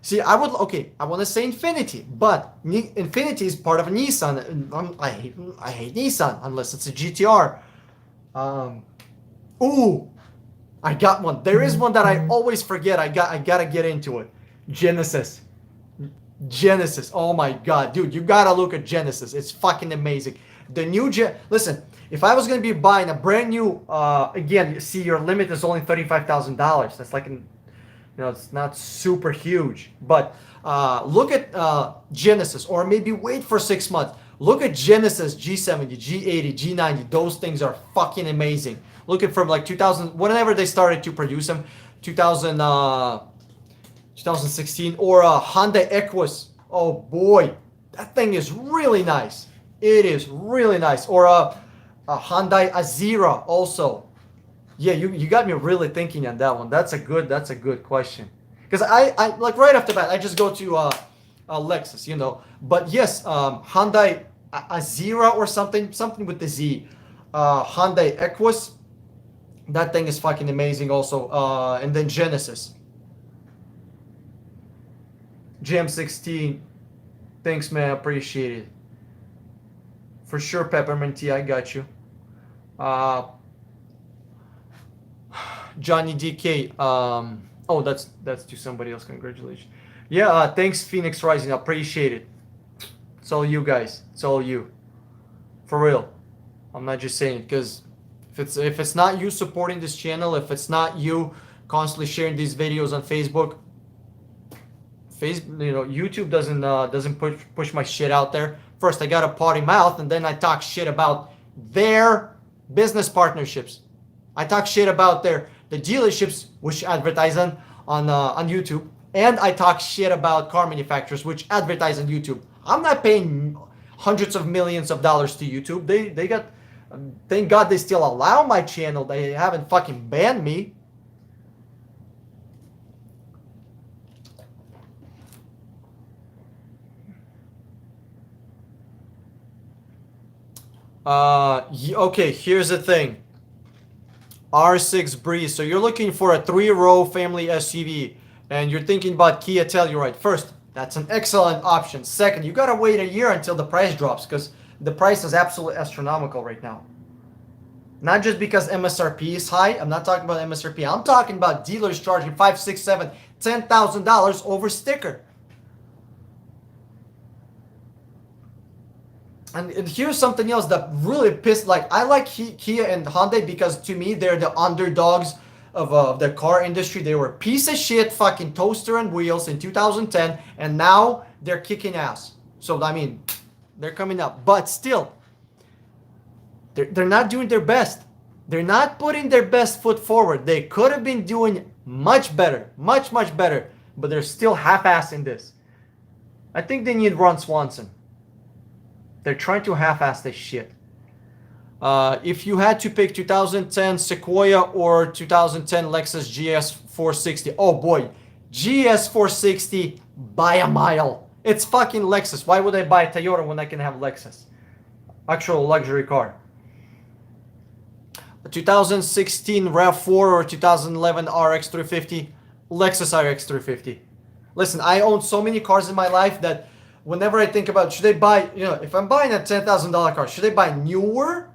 See, I want to say Infiniti, but Infiniti is part of a Nissan. I hate Nissan unless it's a GTR. I got one. There is one that I always forget. I gotta get into it. Genesis. Oh my god, dude, you gotta look at Genesis. It's fucking amazing. The new listen, if I was gonna be buying a brand new, again, you see, your limit is only $35,000. That's like it's not super huge, but look at Genesis, or maybe wait for 6 months. Look at Genesis G70, G80, G90. Those things are fucking amazing. Look at from like 2000, whenever they started to produce them, 2016, or Honda Equus. Oh boy, that thing is really nice. It is really nice. Or a Hyundai Azera also. Yeah, you got me really thinking on that one. That's a good question. Because I like right off the bat, I just go to Lexus, But yes, Hyundai Azera or something with the Z. Hyundai Equus. That thing is fucking amazing also. And then Genesis. GM16. Thanks, man. Appreciate it. For sure, Peppermint Tea. I got you. Johnny DK. Oh, that's to somebody else. Congratulations. Yeah, thanks Phoenix Rising. I appreciate it. It's all you guys. It's all you. For real. I'm not just saying it because if it's not you supporting this channel, if it's not you constantly sharing these videos on Facebook, YouTube doesn't push my shit out there. First, I got a potty mouth, and then I talk shit about their business partnerships. I talk shit about the dealerships which advertise on YouTube, and I talk shit about car manufacturers which advertise on YouTube. I'm not paying hundreds of millions of dollars to YouTube. They got, thank God they still allow my channel. They haven't fucking banned me. Okay, here's the thing. R6 Breeze. So you're looking for a 3-row family SUV and you're thinking about Kia Telluride. First, that's an excellent option. Second, you gotta wait a year until the price drops because the price is absolutely astronomical right now. Not just because MSRP is high. I'm not talking about MSRP. I'm talking about dealers charging $5, $6, $7, $10,000 over sticker. And here's something else that really pissed. Like, I like Kia and Hyundai because to me they're the underdogs of the car industry. They were a piece of shit fucking toaster and wheels in 2010, and now they're kicking ass. So I mean, they're coming up, but still, they're not doing their best. They're not putting their best foot forward. They could have been doing much better, much better, but they're still half-assing this. I think they need Ron Swanson. They're trying to half-ass this shit. If you had to pick 2010 Sequoia or 2010 Lexus GS 460, oh boy, GS 460 by a mile. It's fucking Lexus. Why would I buy a Toyota when I can have Lexus? Actual luxury car. 2016 RAV4 or 2011 RX 350, Lexus RX 350. Listen, I own so many cars in my life that whenever I think about should I buy, if I'm buying a $10,000 car, should I buy newer,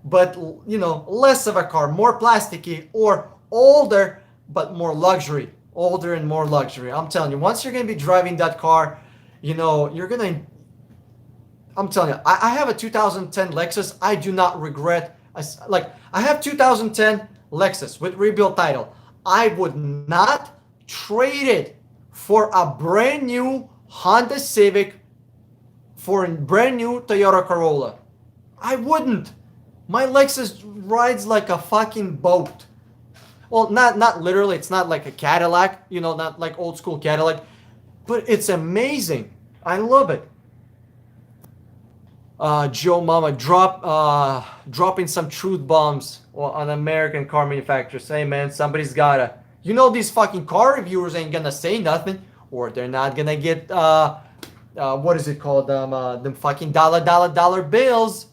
but less of a car, more plasticky, or older but more luxury, older and more luxury? I'm telling you, once you're gonna be driving that car, you're gonna. I'm telling you, I have a 2010 Lexus. I do not regret. I have 2010 Lexus with rebuilt title. I would not trade it for a brand new Honda Civic, for a brand new Toyota Corolla. I wouldn't. My Lexus rides like a fucking boat. Well, not literally. It's not like a Cadillac, not like old school Cadillac, but it's amazing. I love it. Joe Mama, dropping some truth bombs on American car manufacturers. Hey man, somebody's gotta. These fucking car reviewers ain't gonna say nothing, or they're not gonna get what is it called? Them fucking dollar bills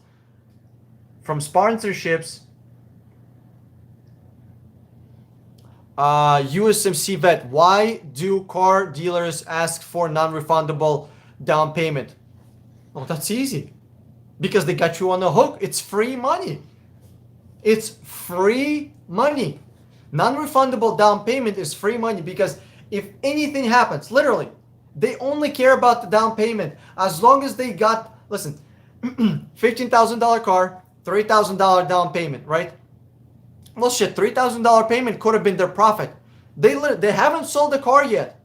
from sponsorships. USMC vet, why do car dealers ask for non-refundable down payment? Oh, that's easy. Because they got you on the hook. It's free money. It's free money. Non-refundable down payment is free money because if anything happens, literally, they only care about the down payment as long as they got, listen, $15,000 car, $3,000 down payment, right? Well, shit, $3,000 payment could have been their profit. They haven't sold the car yet.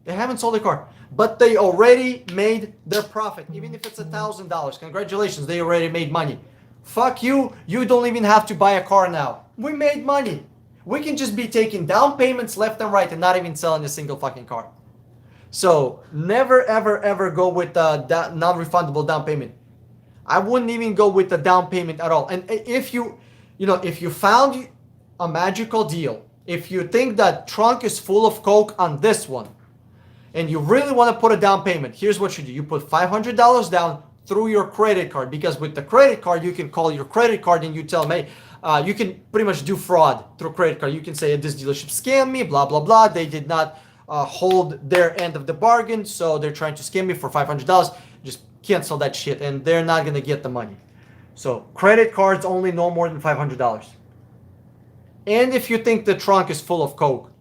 They haven't sold the car, but they already made their profit. Even if it's $1,000, congratulations, they already made money. Fuck you, you don't even have to buy a car now. We made money. We can just be taking down payments left and right and not even selling a single fucking car. So never, ever, ever go with non-refundable down payment. I wouldn't even go with the down payment at all. And if you found a magical deal, if you think that trunk is full of coke on this one, and you really want to put a down payment, here's what you do. You put $500 down through your credit card, because with the credit card, you can call your credit card and you tell them, hey, you can pretty much do fraud through credit card. You can say, this dealership scammed me, blah, blah, blah. They did not hold their end of the bargain, so they're trying to scam me for $500. Just cancel that shit, and they're not going to get the money. So credit cards only no more than $500. And if you think the trunk is full of coke,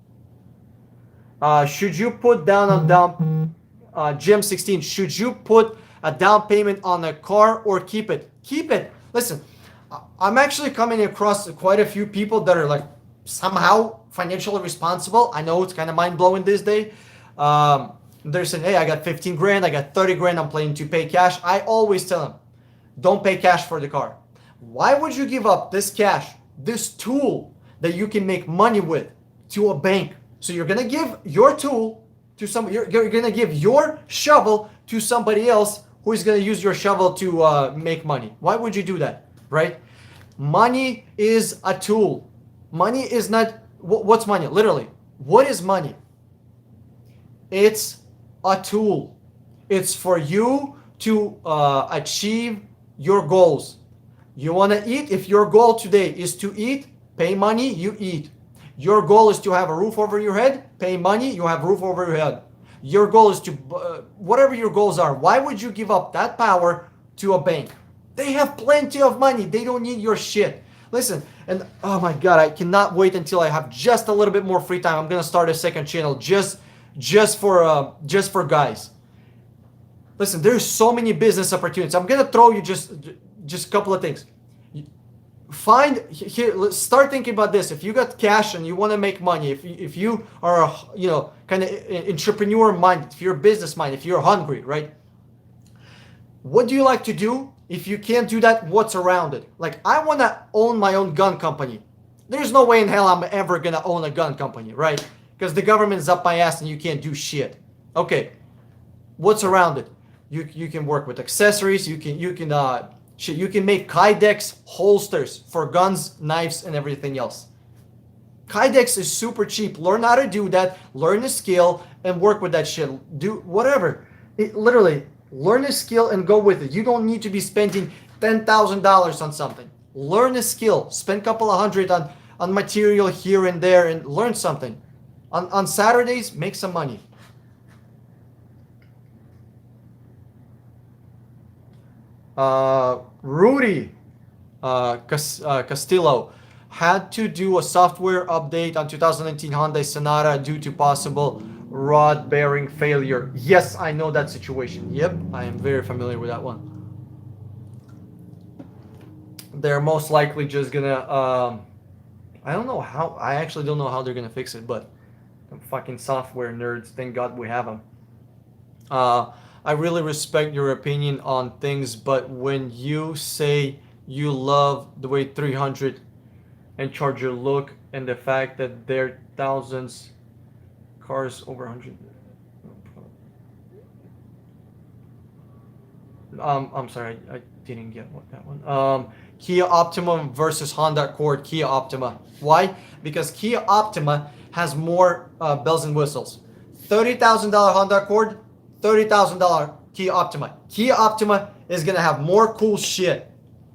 should you put down on down Gym 16? Should you put a down payment on a car or keep it? Keep it. Listen, I'm actually coming across quite a few people that are like somehow financially responsible. I know it's kind of mind blowing this day. They're saying, hey, I got 15 grand, I got 30 grand, I'm planning to pay cash. I always tell them, don't pay cash for the car. Why would you give up this cash, this tool that you can make money with, to a bank? So you're gonna give your tool to somebody, you're gonna give your shovel to somebody else who is gonna use your shovel to make money. Why would you do that, right? Money is a tool. Money is not, what's money? Literally, what is money? It's a tool. It's for you to achieve your goals. You want to eat? If your goal today is to eat, pay money, you eat. Your goal is to have a roof over your head, pay money, you have a roof over your head. Your goal is to, whatever your goals are, why would you give up that power to a bank? They have plenty of money. They don't need your shit. Listen, and oh my God, I cannot wait until I have just a little bit more free time. I'm gonna start a second channel just for guys. Listen, there's so many business opportunities. I'm gonna throw you just a couple of things. Find here. Let's start thinking about this. If you got cash and you want to make money, if you are kind of entrepreneur minded, if you're a business minded, if you're hungry, right? What do you like to do? If you can't do that, what's around it? Like, I want to own my own gun company. There's no way in hell I'm ever gonna own a gun company, right? Because the government's up my ass and you can't do shit. Okay, what's around it? You can work with accessories. You can make Kydex holsters for guns, knives, and everything else. Kydex is super cheap. Learn how to do that. Learn a skill and work with that shit. Do whatever. Literally, learn a skill and go with it. You don't need to be spending $10,000 on something. Learn a skill. Spend a couple of hundred on material here and there and learn something. On Saturdays, make some money. Rudy Castillo had to do a software update on 2019 Hyundai Sonata due to possible rod bearing failure. Yes, I know that situation. Yep, I am very familiar with that one. They're most likely just gonna I don't know how, I actually don't know how they're gonna fix it, but fucking software nerds, thank God we have them. I really respect your opinion on things, but when you say you love the way 300 and Charger look and the fact that there thousands cars over 100. I'm sorry, I didn't get that one. Kia Optima versus Honda Accord. Kia Optima. Why? Because Kia Optima has more bells and whistles. $30,000 Honda Accord, $30,000 Kia Optima. Kia Optima is gonna have more cool shit.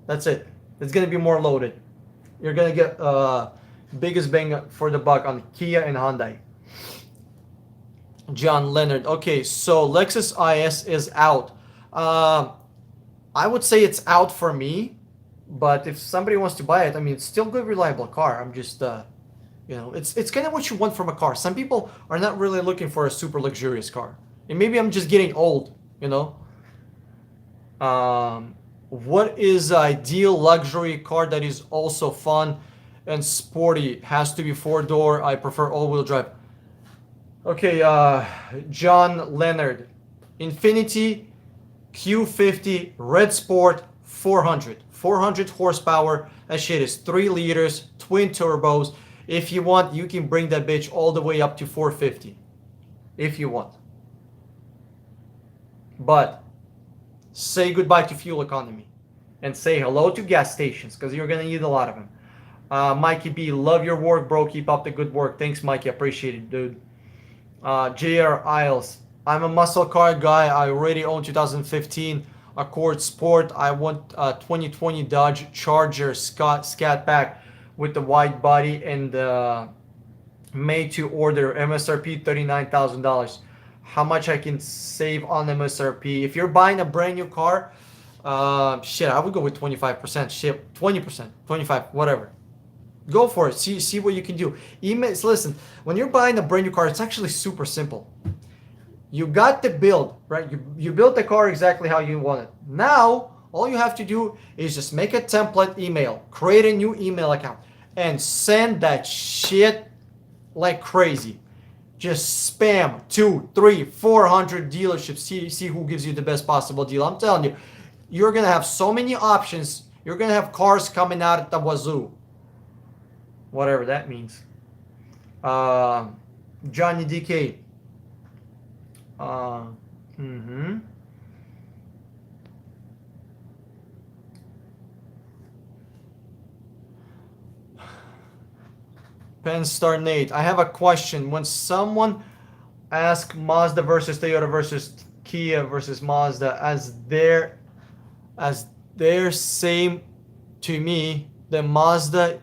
That's it. It's gonna be more loaded. You're gonna get biggest bang for the buck on Kia and Hyundai. John Leonard. Okay, so Lexus IS is out. I would say it's out for me, but if somebody wants to buy it, I mean, it's still good, reliable car. I'm just, it's kind of what you want from a car. Some people are not really looking for a super luxurious car, and maybe I'm just getting old, What is ideal luxury car that is also fun and sporty? Has to be 4-door. I prefer all-wheel drive. Okay, John Leonard. Infiniti Q50 Red Sport 400 horsepower. That shit is 3 liters, twin turbos. If you want, you can bring that bitch all the way up to 450 if you want. But say goodbye to fuel economy and say hello to gas stations, because you're gonna need a lot of them. Mikey B, love your work, bro. Keep up the good work. Thanks, Mikey. Appreciate it, dude. JR Isles, I'm a muscle car guy. I already own 2015 Accord Sport. I want a 2020 Dodge Charger Scat Pack with the wide body and made to order. MSRP $39,000. How much I can save on MSRP? If you're buying a brand new car, shit, I would go with 25%. Shit, 20%, 25, whatever. Go for it. See what you can do. Emails. Listen, when you're buying a brand new car, it's actually super simple. You got the build, right? You built the car exactly how you want it. Now, all you have to do is just make a template email, create a new email account, and send that shit like crazy. Just spam 2, 3, 400 dealerships. See who gives you the best possible deal. I'm telling you, you're gonna have so many options. You're gonna have cars coming out at the wazoo. Whatever that means. Johnny DK. Uh, mm-hmm. Penstar Nate, I have a question. When someone asks Mazda versus Toyota versus Kia versus Mazda as their same to me, then Mazda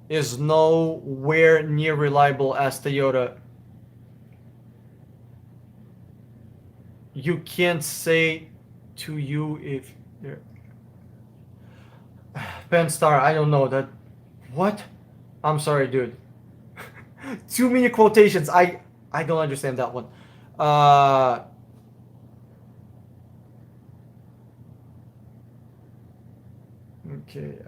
is nowhere near reliable as Toyota. You can't say to you if they're Penstar, I don't know that. What? I'm sorry, dude. Too many quotations. I don't understand that one. Uh, okay.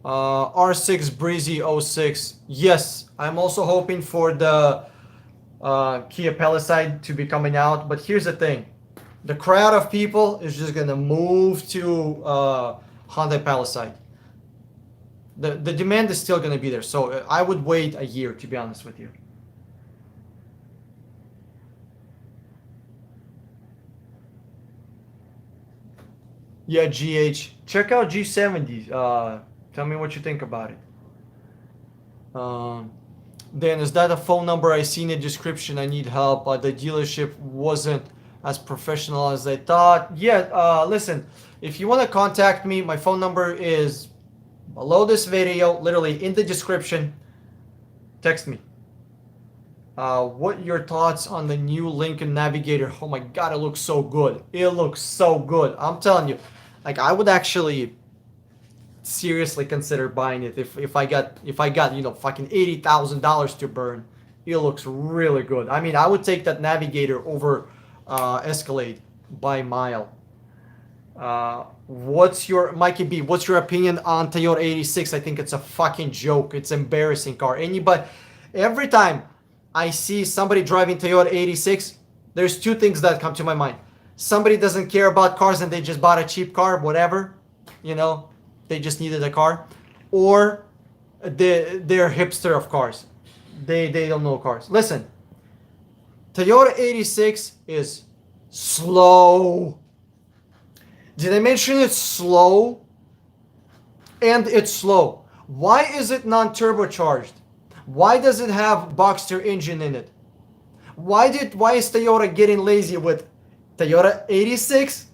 R6 Breezy '06. Yes, I'm also hoping for the Kia Palisade to be coming out. But here's the thing. The crowd of people is just going to move to Hyundai Palisade. The demand is still going to be there. So I would wait a year, to be honest with you. Yeah, GH. Check out G70. Tell me what you think about it. Then is that a phone number I see in the description? I need help. The dealership wasn't as professional as I thought. Yeah, listen, if you want to contact me, my phone number is below this video, literally in the description. Text me. What your thoughts on the new Lincoln Navigator? Oh my god, it looks so good. It looks so good. I'm telling you, like I would actually seriously consider buying it if I got fucking $80,000 to burn. It looks really good. I mean, I would take that Navigator over Escalade by mile. What's your Mikey B? What's your opinion on Toyota 86? I think it's a fucking joke. It's embarrassing car. Every time I see somebody driving Toyota 86, there's two things that come to my mind. Somebody doesn't care about cars and they just bought a cheap car, whatever, they just needed a car, or they're hipster of cars. They don't know cars. Listen, Toyota 86 is slow. Did I mention it's slow? And it's slow. Why is it non-turbocharged? Why does it have Boxster engine in it? Why is Toyota getting lazy with Toyota 86?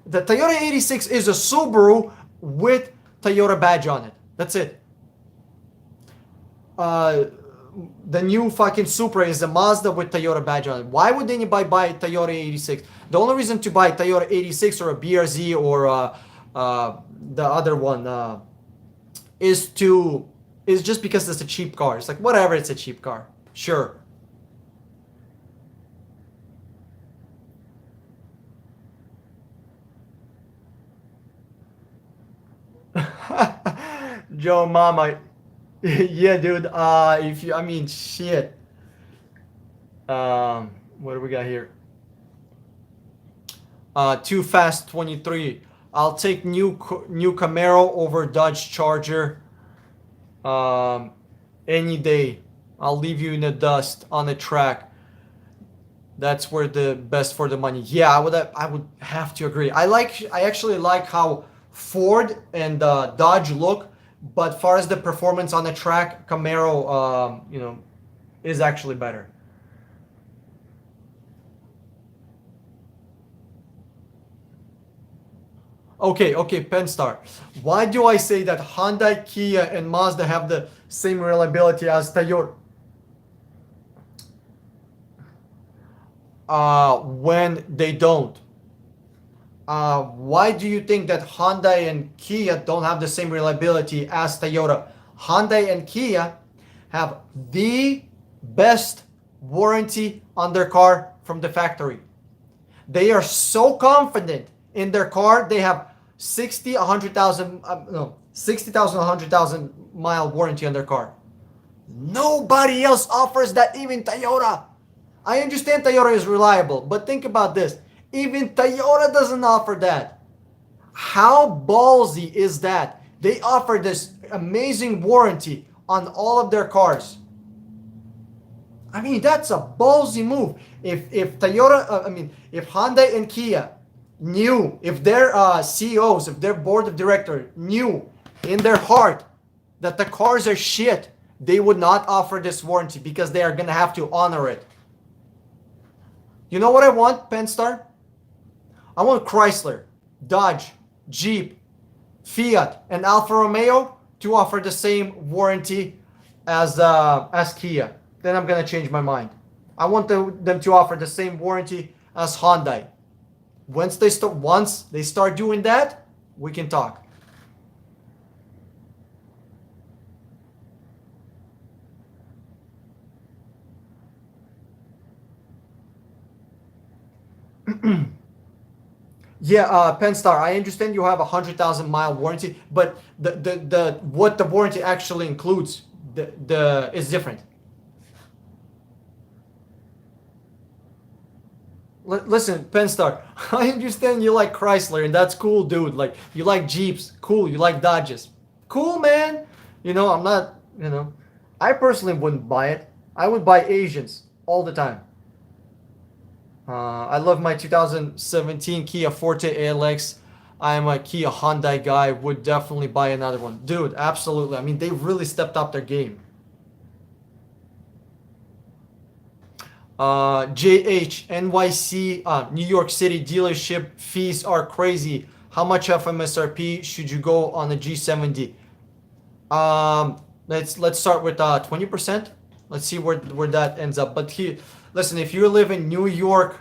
The Toyota 86 is a Subaru with Toyota badge on it. That's it. The new fucking Supra is a Mazda with Toyota badge on it. Why would anybody buy Toyota 86? The only reason to buy Toyota 86 or a BRZ or the other one is just because it's a cheap car. It's like, whatever, it's a cheap car. Sure. Joe Mama. Yeah, dude. Shit. What do we got here? Too Fast 23. I'll take new Camaro over Dodge Charger. Any day. I'll leave you in the dust on the track. That's where the best for the money. Yeah, I would have to agree. I actually like how Ford and Dodge look, but far as the performance on the track, Camaro, is actually better. Okay, Penstar. Why do I say that Hyundai, Kia, and Mazda have the same reliability as Toyota? When they don't. Why do you think that Hyundai and Kia don't have the same reliability as Toyota? Hyundai and Kia have the best warranty on their car from the factory. They are so confident in their car. They have 60, 100,000, no, 60,000, 100,000 mile warranty on their car. Nobody else offers that, even Toyota. I understand Toyota is reliable, but think about this. Even Toyota doesn't offer that. How ballsy is that? They offer this amazing warranty on all of their cars. I mean, that's a ballsy move. If Toyota, if Hyundai and Kia knew, if their CEOs, if their board of directors knew in their heart that the cars are shit, they would not offer this warranty because they are gonna have to honor it. You know what I want, Penstar? I want Chrysler, Dodge, Jeep, Fiat, and Alfa Romeo to offer the same warranty as Kia. Then I'm gonna change my mind. I want them to offer the same warranty as Hyundai. Once they start doing that, we can talk. Yeah, Penstar, I understand you have a 100,000 mile warranty, but the what the warranty actually includes is different. Listen, Penstar, I understand you like Chrysler, and that's cool, dude. Like, you like Jeeps, cool. You like Dodges, cool, man. I'm not, I personally wouldn't buy it. I would buy Asians all the time. I love my 2017 Kia Forte ALX. I am a Kia Hyundai guy. Would definitely buy another one. Dude, absolutely. I mean, they really stepped up their game. JH, NYC, New York City dealership fees are crazy. How much of MSRP should you go on the G70? Let's start with 20%. Let's see where that ends up. But here, listen, if you live in New York,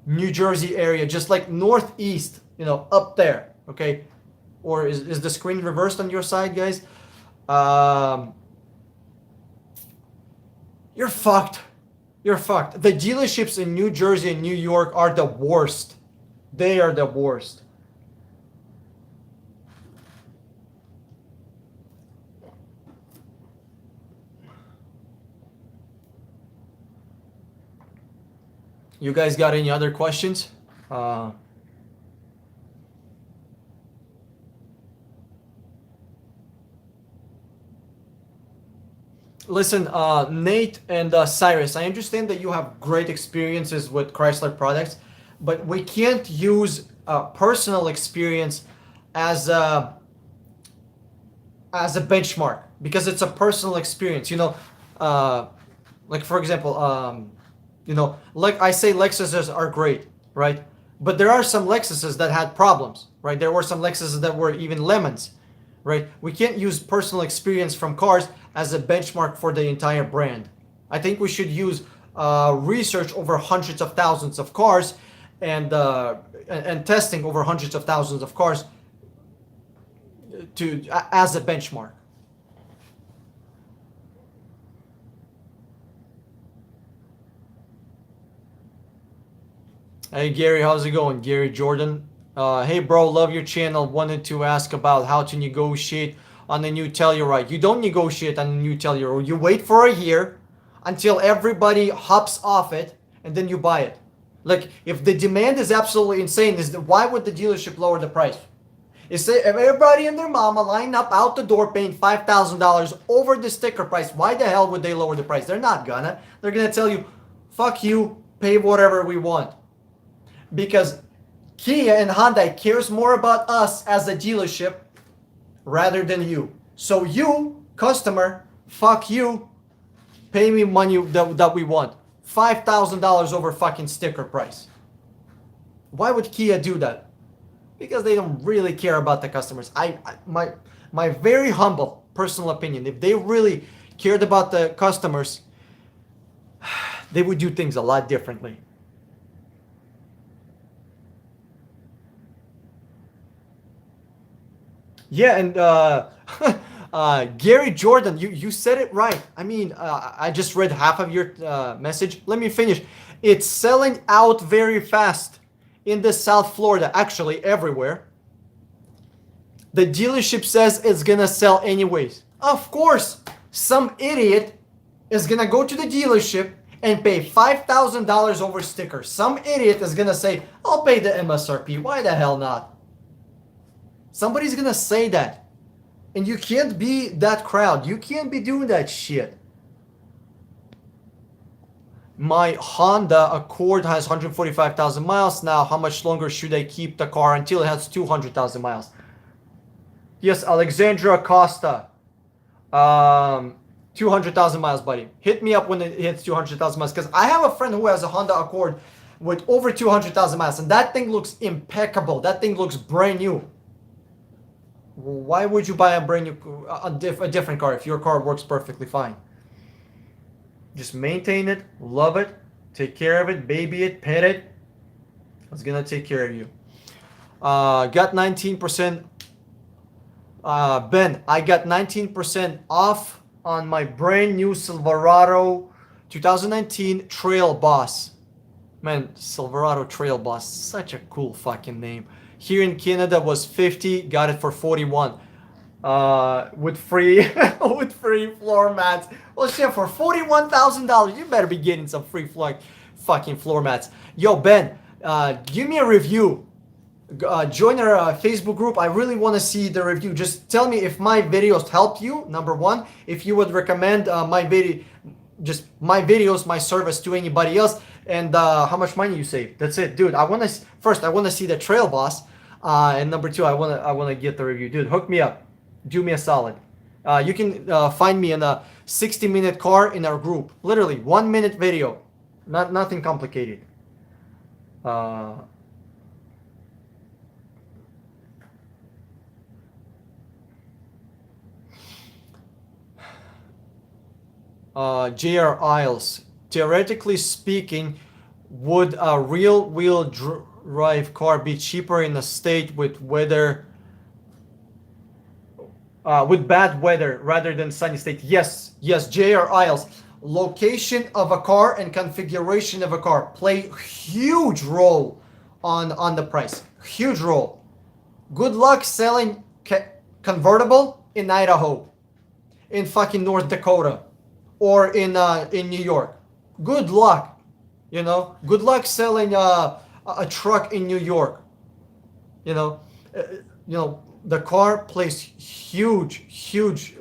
New Jersey area, just like northeast, up there, okay? Or is the screen reversed on your side, guys? You're fucked. You're fucked. The dealerships in New Jersey and New York are the worst. They are the worst. You guys got any other questions? Listen, Nate and Cyrus, I understand that you have great experiences with Chrysler products, but we can't use personal experience as a benchmark because it's a personal experience. Like for example, like I say, Lexuses are great, right? But there are some Lexuses that had problems, right? There were some Lexuses that were even lemons, right? We can't use personal experience from cars as a benchmark for the entire brand. I think we should use research over hundreds of thousands of cars and testing over hundreds of thousands of cars as a benchmark. Hey Gary, how's it going? Gary Jordan. Hey bro, love your channel. Wanted to ask about how to negotiate on the new Telluride. You don't negotiate on the new Telluride. You wait for a year until everybody hops off it and then you buy it. Like, if the demand is absolutely insane, why would the dealership lower the price? If everybody and their mama line up out the door paying $5,000 over the sticker price, why the hell would they lower the price? They're not gonna. They're gonna tell you, fuck you, pay whatever we want. Because Kia and Hyundai cares more about us as a dealership rather than you. So you, customer, fuck you, pay me money that we want. $5,000 over fucking sticker price. Why would Kia do that? Because they don't really care about the customers. My very humble personal opinion, if they really cared about the customers, they would do things a lot differently. Yeah, and Gary Jordan, you said it right. I mean, I just read half of your message. Let me finish. It's selling out very fast in the South Florida, actually everywhere. The dealership says it's gonna sell anyways. Of course, some idiot is gonna go to the dealership and pay $5,000 over sticker. Some idiot is gonna say, I'll pay the MSRP. Why the hell not? Somebody's gonna say that. And you can't be that crowd. You can't be doing that shit. My Honda Accord has 145,000 miles now. How much longer should I keep the car until it has 200,000 miles? Yes, Alexandra Costa. 200,000 miles, buddy. Hit me up when it hits 200,000 miles, because I have a friend who has a Honda Accord with over 200,000 miles, and that thing looks impeccable. That thing looks brand new. Why would you buy a brand new, a different car if your car works perfectly fine? Just maintain it, love it, take care of it, baby it, pet it. It's gonna take care of you. Got 19%. Ben, I got 19% off on my brand new Silverado 2019 Trail Boss. Man, Silverado Trail Boss, such a cool fucking name. Here in Canada was 50, got it for 41. With free with free floor mats. Well, shit, for $41,000, you better be getting some free fucking floor mats. Yo, Ben, give me a review. Join our Facebook group. I really want to see the review. Just tell me if my videos helped you. Number one, if you would recommend my videos, my service to anybody else, and how much money you save. That's it, dude. I want to see the Trail Boss, and number two, I want to get the review, dude. Hook me up. Do me a solid. You can find me in a 60-minute car in our group. Literally 1-minute video, nothing complicated. J.R. Isles, theoretically speaking, would a real-wheel drive car be cheaper in a state with bad weather rather than sunny state? Yes, J.R. Isles. Location of a car and configuration of a car play huge role on the price. Huge role. Good luck selling convertible in Idaho, in fucking North Dakota, or in New York. Good luck. Good luck selling a truck in New York. The car plays huge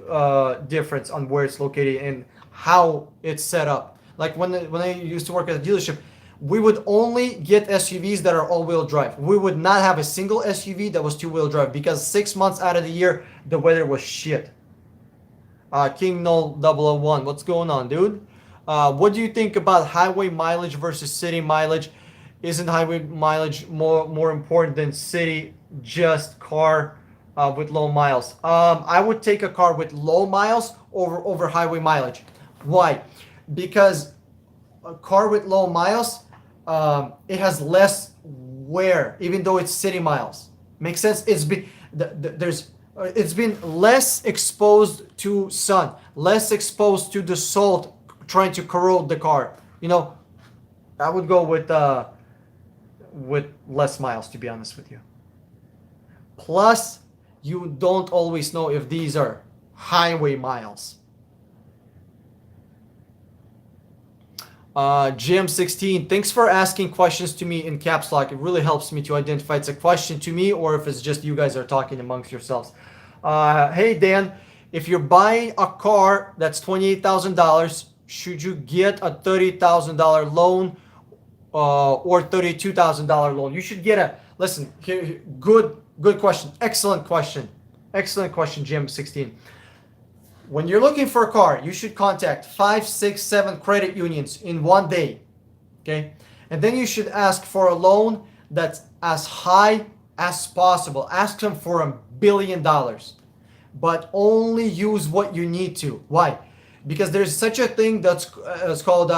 difference on where it's located and how it's set up. Like when I used to work at a dealership, we would only get SUVs that are all-wheel drive. We would not have a single SUV that was two-wheel drive, because 6 months out of the year the weather was shit. King Null 001, what's going on, dude? What do you think about highway mileage versus city mileage? Isn't highway mileage more important than city just car with low miles? I would take a car with low miles over highway mileage. Why? Because a car with low miles, it has less wear, even though it's city miles. Makes sense? It's been less exposed to sun, less exposed to the salt trying to corrode the car. I would go with less miles, to be honest with you. Plus, you don't always know if these are highway miles. GM16, thanks for asking questions to me in caps lock. It really helps me to identify if it's a question to me or if it's just you guys are talking amongst yourselves. Hey Dan, if you're buying a car that's $28,000, should you get a $30,000 loan or $32,000 loan? You should get listen, here, good question. Excellent question, GM16. When you're looking for a car, you should contact 5, 6, 7 credit unions in one day, okay? And then you should ask for a loan that's as high as possible. Ask them for $1 billion, but only use what you need to. Why? Because there's such a thing that's it's called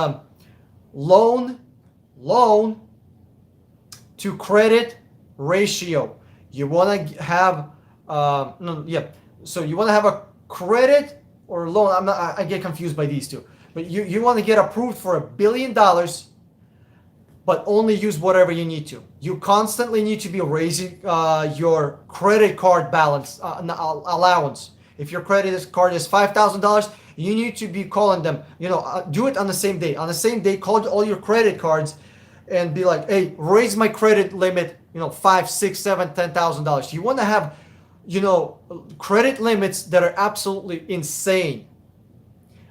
loan to credit ratio. You want to have No, yeah. So you want to have a credit or loan. I get confused by these two. But you want to get approved for $1 billion, but only use whatever you need to. You constantly need to be raising your credit card balance allowance. If your credit card is $5,000, you need to be calling them. Do it on the same day. On the same day, call all your credit cards and be like, "Hey, raise my credit limit. Five, six, seven, $10,000." You want to have, credit limits that are absolutely insane,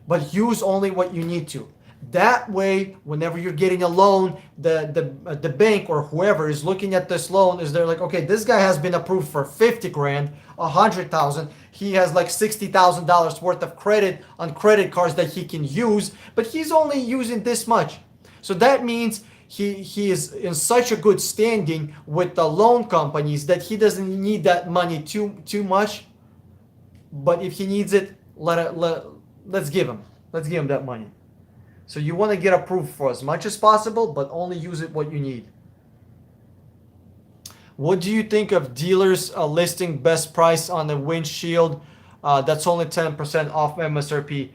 but use only what you need to. That way, whenever you're getting a loan, the bank or whoever is looking at this loan is they're like, okay, this guy has been approved for 50 grand, 100,000. He has like $60,000 worth of credit on credit cards that he can use, but he's only using this much. So that means he is in such a good standing with the loan companies that he doesn't need that money too much. But if he needs it, let's give him that money. So you want to get approved for as much as possible, but only use it what you need. What do you think of dealers listing best price on the windshield that's only 10% off MSRP?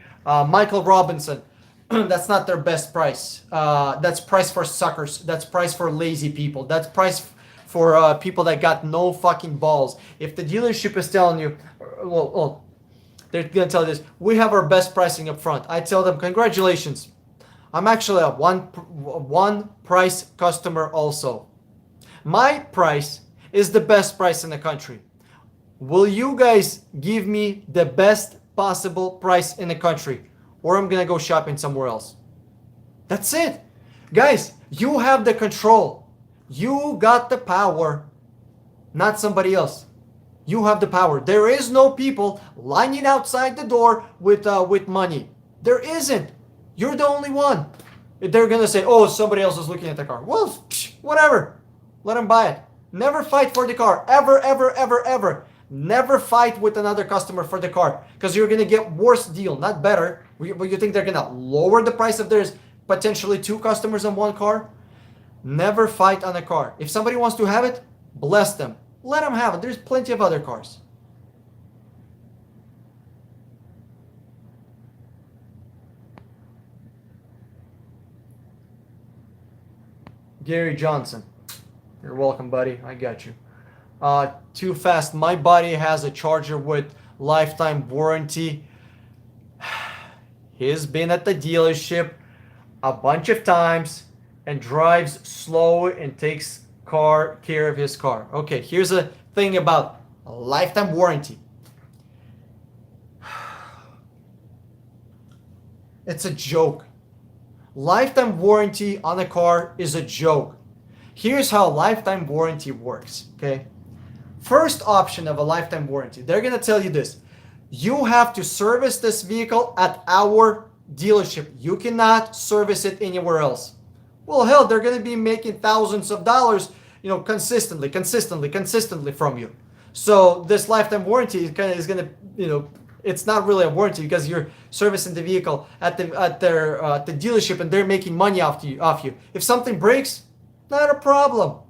Michael Robinson, that's not their best price. That's price for suckers. That's price for lazy people. That's price for people that got no fucking balls. If the dealership is telling you, well, they're going to tell you this, we have our best pricing up front. I tell them, congratulations. I'm actually a one price customer also. My price is the best price in the country. Will you guys give me the best possible price in the country, or I'm gonna go shopping somewhere else? That's it. Guys, you have the control. You got the power, not somebody else. You have the power. There is no people lining outside the door with money. There isn't. You're the only one. They're gonna say, "Oh, somebody else is looking at the car." Well, whatever. Let them buy it. Never fight for the car. Ever, ever, ever, ever. Never fight with another customer for the car, because you're gonna get worse deal, not better. You think they're gonna lower the price if there's potentially two customers on one car? Never fight on a car. If somebody wants to have it, bless them. Let them have it. There's plenty of other cars. Gary Johnson. You're welcome, buddy. I got you. Too fast. My buddy has a Charger with lifetime warranty. He's been at the dealership a bunch of times and drives slow and takes care of his car. Okay, here's a thing about a lifetime warranty. It's a joke. Lifetime warranty on a car is a joke. Here's how lifetime warranty works, okay? First option of a lifetime warranty, they're gonna tell you this. You have to service this vehicle at our dealership. You cannot service it anywhere else. Well, hell, they're gonna be making thousands of dollars, consistently from you. So this lifetime warranty is gonna, it's not really a warranty because you're servicing the vehicle at the dealership and they're making money off you. If something breaks, not a problem.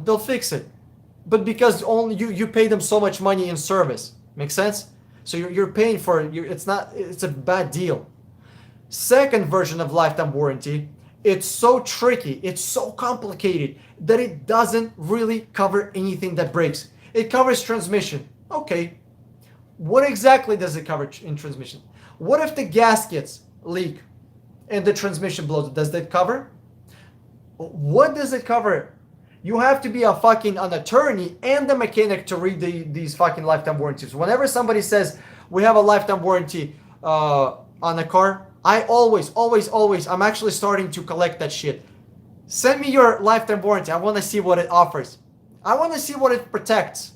They'll fix it. But because only you pay them so much money in service. Make sense? So you're paying for it. It's a bad deal. Second version of lifetime warranty, it's so tricky, it's so complicated that it doesn't really cover anything that breaks. It covers transmission. Okay. What exactly does it cover in transmission? What if the gaskets leak and the transmission blows? Does that cover? What does it cover? You have to be an attorney and a mechanic to read these fucking lifetime warranties. Whenever somebody says we have a lifetime warranty on a car, I always, I'm actually starting to collect that shit. Send me your lifetime warranty. I want to see what it offers. I want to see what it protects.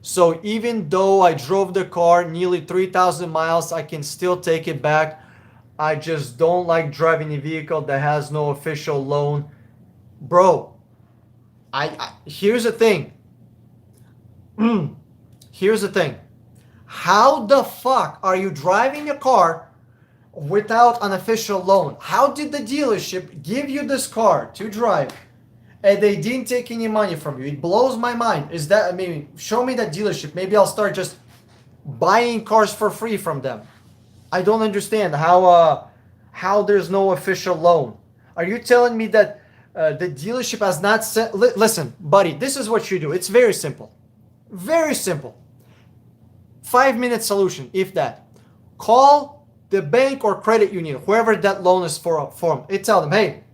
So even though I drove the car nearly 3,000 miles, I can still take it back. I just don't like driving a vehicle that has no official loan. Bro, here's the thing. Here's the thing. How the fuck are you driving a car without an official loan. How did the dealership give you this car to drive and they didn't take any money from you? It blows my mind. Is that, I mean, show me that dealership. Maybe I'll start just buying cars for free from them. I don't understand how there's no official loan. Are you telling me that the dealership has not sent? Listen, buddy, this is what you do. It's very simple. Very simple. 5-minute solution, if that. Call the bank or credit union, whoever that loan is for, and tell them, hey,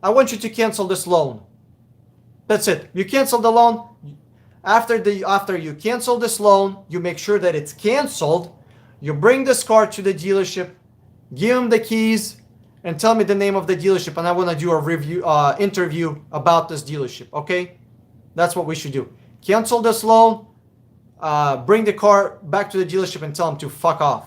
I want you to cancel this loan. That's it. You cancel the loan. After you cancel this loan, you make sure that it's canceled. You bring this car to the dealership, give them the keys, and tell me the name of the dealership, and I want to do a review interview about this dealership. Okay, that's what we should do. Cancel this loan, bring the car back to the dealership, and tell them to fuck off.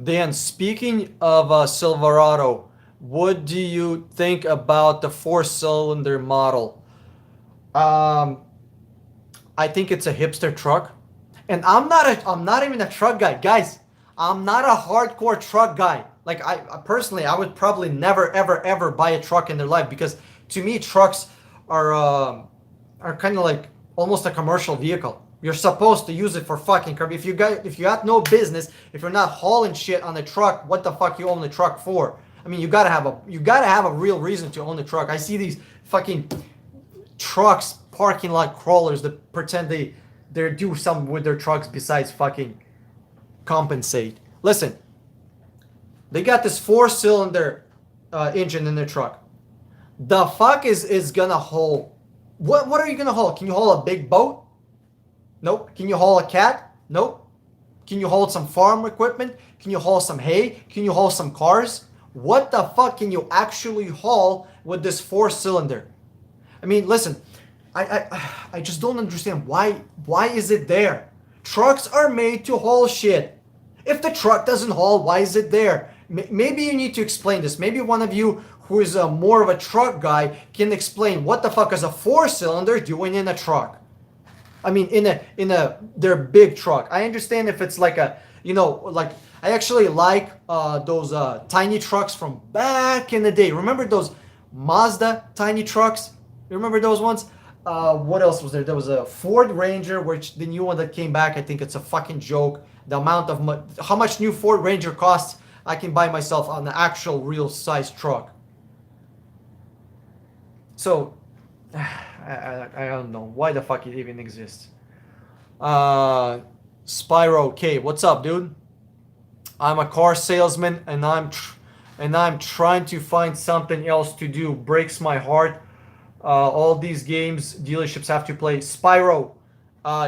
Dan, speaking of Silverado, what do you think about the 4-cylinder model? I think it's a hipster truck, and I'm not even a truck guy, guys. I'm not a hardcore truck guy. Like I personally, I would probably never ever buy a truck in their life, because to me trucks are kind of like almost a commercial vehicle. You're supposed to use it for fucking curb. If you got no business, if you're not hauling shit on the truck, what the fuck you own the truck for? I mean, you gotta have a real reason to own the truck. I see these fucking trucks parking lot crawlers that pretend they do something with their trucks besides fucking compensate. Listen, they got this 4-cylinder engine in their truck. The fuck is gonna haul? What are you gonna haul? Can you haul a big boat? Nope. Can you haul a cat? Nope. Can you haul some farm equipment? Can you haul some hay? Can you haul some cars? What the fuck can you actually haul with this 4-cylinder? I mean, listen, I just don't understand why is it there? Trucks are made to haul shit. If the truck doesn't haul, why is it there? Maybe you need to explain this. Maybe one of you who is more of a truck guy can explain what the fuck is a 4-cylinder doing in a truck. I mean, in their big truck. I understand if it's like a, like I actually like those tiny trucks from back in the day. Remember those Mazda tiny trucks? You remember those ones? What else was there? There was a Ford Ranger, which the new one that came back, I think it's a fucking joke. The amount of how much new Ford Ranger costs, I can buy myself on the actual real size truck. So I don't know why the fuck it even exists. Spyro K, what's up, dude? I'm a car salesman, and I'm trying to find something else to do. Breaks my heart. All these games dealerships have to play. Spyro,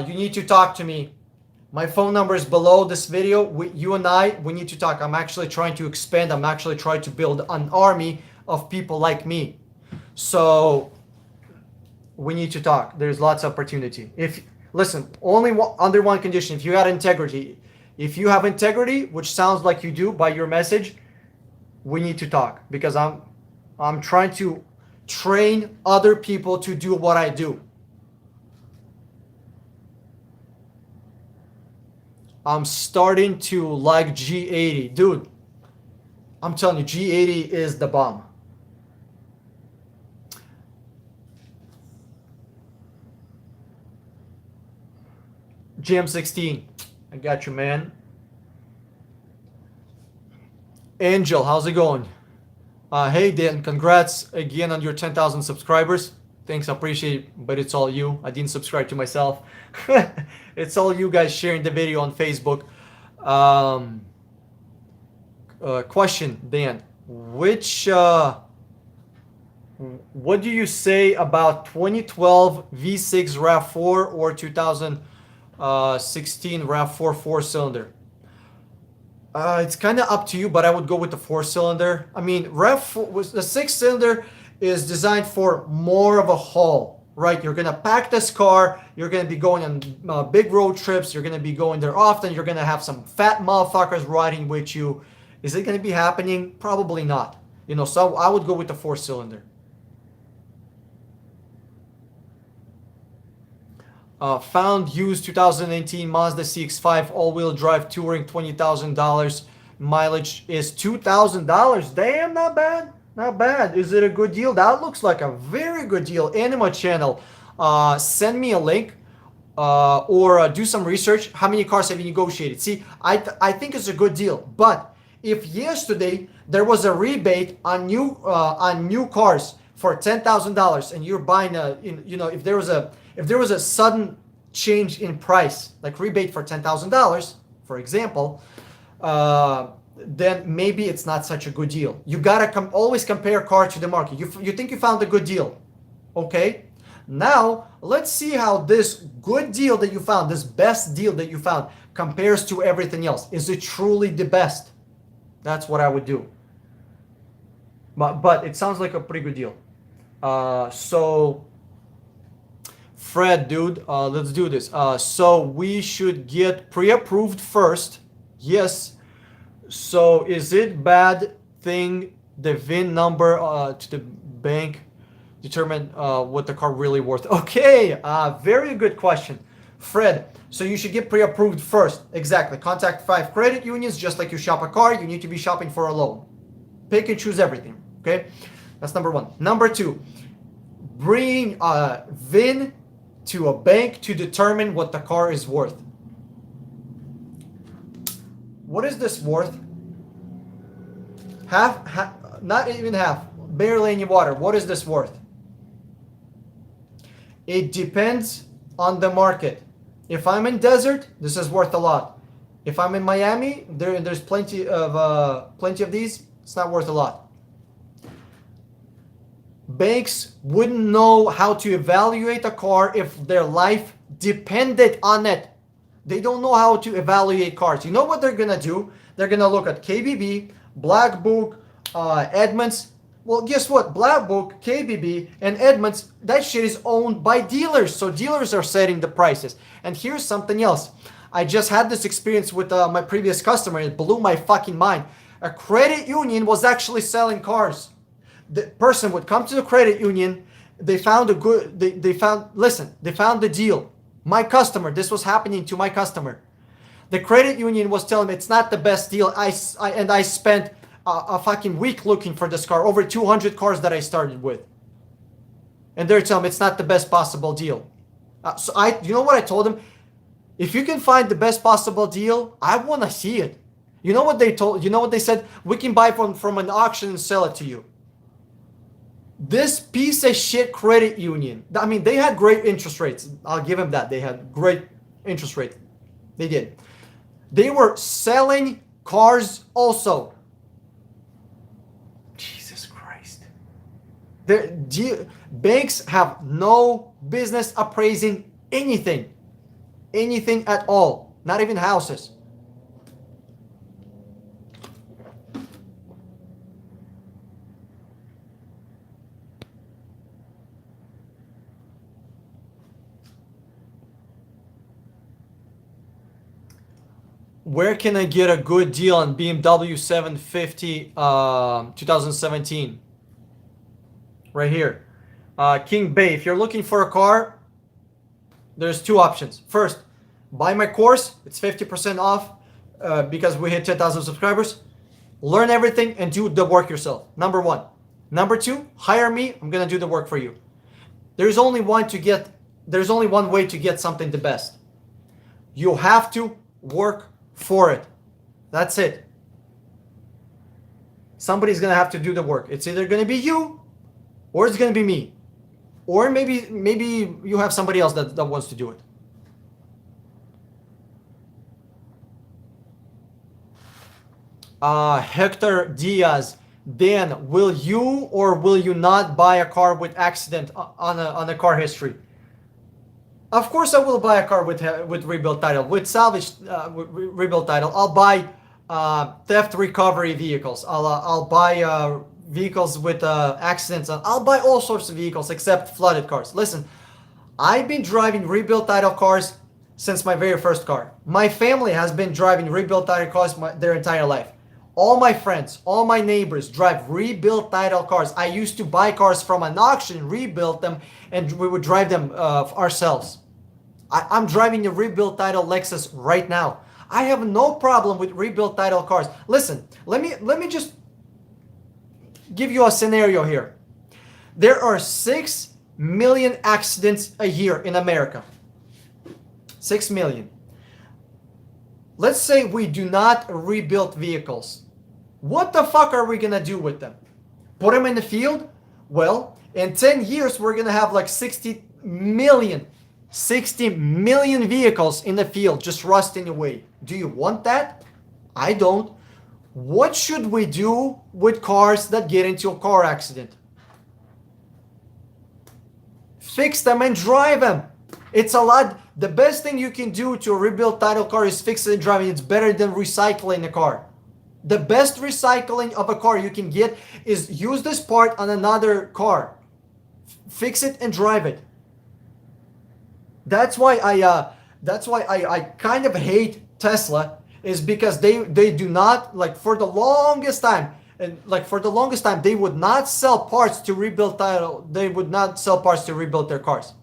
you need to talk to me. My phone number is below this video. You and we need to talk. I'm actually trying to expand. I'm actually trying to build an army of people like me. So we need to talk. There's lots of opportunity. Listen, only under one condition: if you got integrity. If you have integrity, which sounds like you do by your message, we need to talk, because I'm trying to train other people to do what I do. I'm starting to like G80, dude. I'm telling you, G80 is the bomb. GM16, I got you, man. Angel, how's it going? Hey Dan, congrats again on your 10,000 subscribers. Thanks, I appreciate it, but it's all you. I didn't subscribe to myself. It's all you guys sharing the video on Facebook. Question, Dan. What do you say about 2012 V6 RAV4 or 2016 RAV4 4-cylinder? It's kind of up to you, but I would go with the 4-cylinder. I mean, RAV4 was the 6-cylinder is designed for more of a haul. right? You're gonna pack this car. You're gonna be going on big road trips. You're gonna be going there often. You're gonna have some fat motherfuckers riding with you. Is it gonna be happening? Probably not. So I would go with the 4-cylinder. Found used 2018 Mazda CX-5 all-wheel drive touring, $20,000. Mileage is $2,000. Damn, not bad. Not bad. Is it a good deal? That looks like a very good deal. Anima channel. Send me a link or do some research. How many cars have you negotiated? See, I think it's a good deal. But if yesterday there was a rebate on new cars for $10,000 and you're buying if there was a sudden change in price, like rebate for $10,000, for example, then maybe it's not such a good deal. You gotta always compare car to the market. You think you found a good deal, okay? Now let's see how this good deal that you found, this best deal that you found, compares to everything else. Is it truly the best? That's what I would do. But it sounds like a pretty good deal. So Fred, dude, let's do this. So we should get pre-approved first. Yes. So is it bad thing the VIN number to the bank determine what the car really worth? Okay, very good question, Fred. So you should get pre-approved first. Exactly. Contact 5 credit unions just like you shop a car. You need to be shopping for a loan. Pick and choose everything. Okay, that's number one. Number two, bring a VIN to a bank to determine what the car is worth. What is this worth? Half, not even half, barely any water. What is this worth? It depends on the market. If I'm in desert, this is worth a lot. If I'm in Miami, there's plenty of these. It's not worth a lot. Banks wouldn't know how to evaluate a car if their life depended on it. They don't know how to evaluate cars. You know what they're gonna do? They're gonna look at KBB, Black Book, Edmunds. Well, guess what? Black Book, KBB, and Edmunds, that shit is owned by dealers. So dealers are setting the prices. And here's something else. I just had this experience with my previous customer. It blew my fucking mind. A credit union was actually selling cars. The person would come to the credit union. They found they found the deal. My customer, this was happening to my customer. The credit union was telling me it's not the best deal. I spent a fucking week looking for this car, over 200 cars that I started with. And they're telling me it's not the best possible deal. You know what I told them? If you can find the best possible deal, I want to see it. You know what they said? We can buy from an auction and sell it to you. This piece of shit credit union, I mean, they had great interest rates. I'll give them that. They had great interest rates. They did. They were selling cars also. Jesus Christ. Banks have no business appraising anything. Anything at all. Not even houses. Where can I get a good deal on BMW 750 2017? Right here. King Bay. If you're looking for a car, there's two options. First, buy my course. It's 50% off because we hit 10,000 subscribers. Learn everything and do the work yourself. Number one. Number two, hire me. I'm going to do the work for you. There's only one way to get something the best. You have to work for it. That's it. Somebody's gonna have to do the work. It's either gonna be you or it's gonna be me. Or maybe you have somebody else that wants to do it. Hector Diaz. Dan, will you or will you not buy a car with accident on a car history? Of course, I will buy a car with rebuild title, with salvage rebuild title. I'll buy theft recovery vehicles. I'll buy vehicles with accidents. I'll buy all sorts of vehicles except flooded cars. Listen, I've been driving rebuilt title cars since my very first car. My family has been driving rebuilt title cars their entire life. All my friends, all my neighbors drive rebuilt title cars. I used to buy cars from an auction, rebuild them, and we would drive them ourselves. I'm driving a rebuilt title Lexus right now. I have no problem with rebuilt title cars. Listen, let me just give you a scenario here. There are 6 million accidents a year in America. 6 million. Let's say we do not rebuild vehicles. What the fuck are we gonna do with them? Put them in the field? Well, in 10 years, we're gonna have like 60 million vehicles in the field just rusting away. Do you want that? I don't. What should we do with cars that get into a car accident? Fix them and drive them. It's a lot. The best thing you can do to a rebuilt title car is fix it and drive it. It's better than recycling a car. The best recycling of a car you can get is use this part on another car. Fix it and drive it. That's why I kind of hate Tesla, is because they do not, like, for the longest time, they would not sell parts to rebuild title. They would not sell parts to rebuild their cars.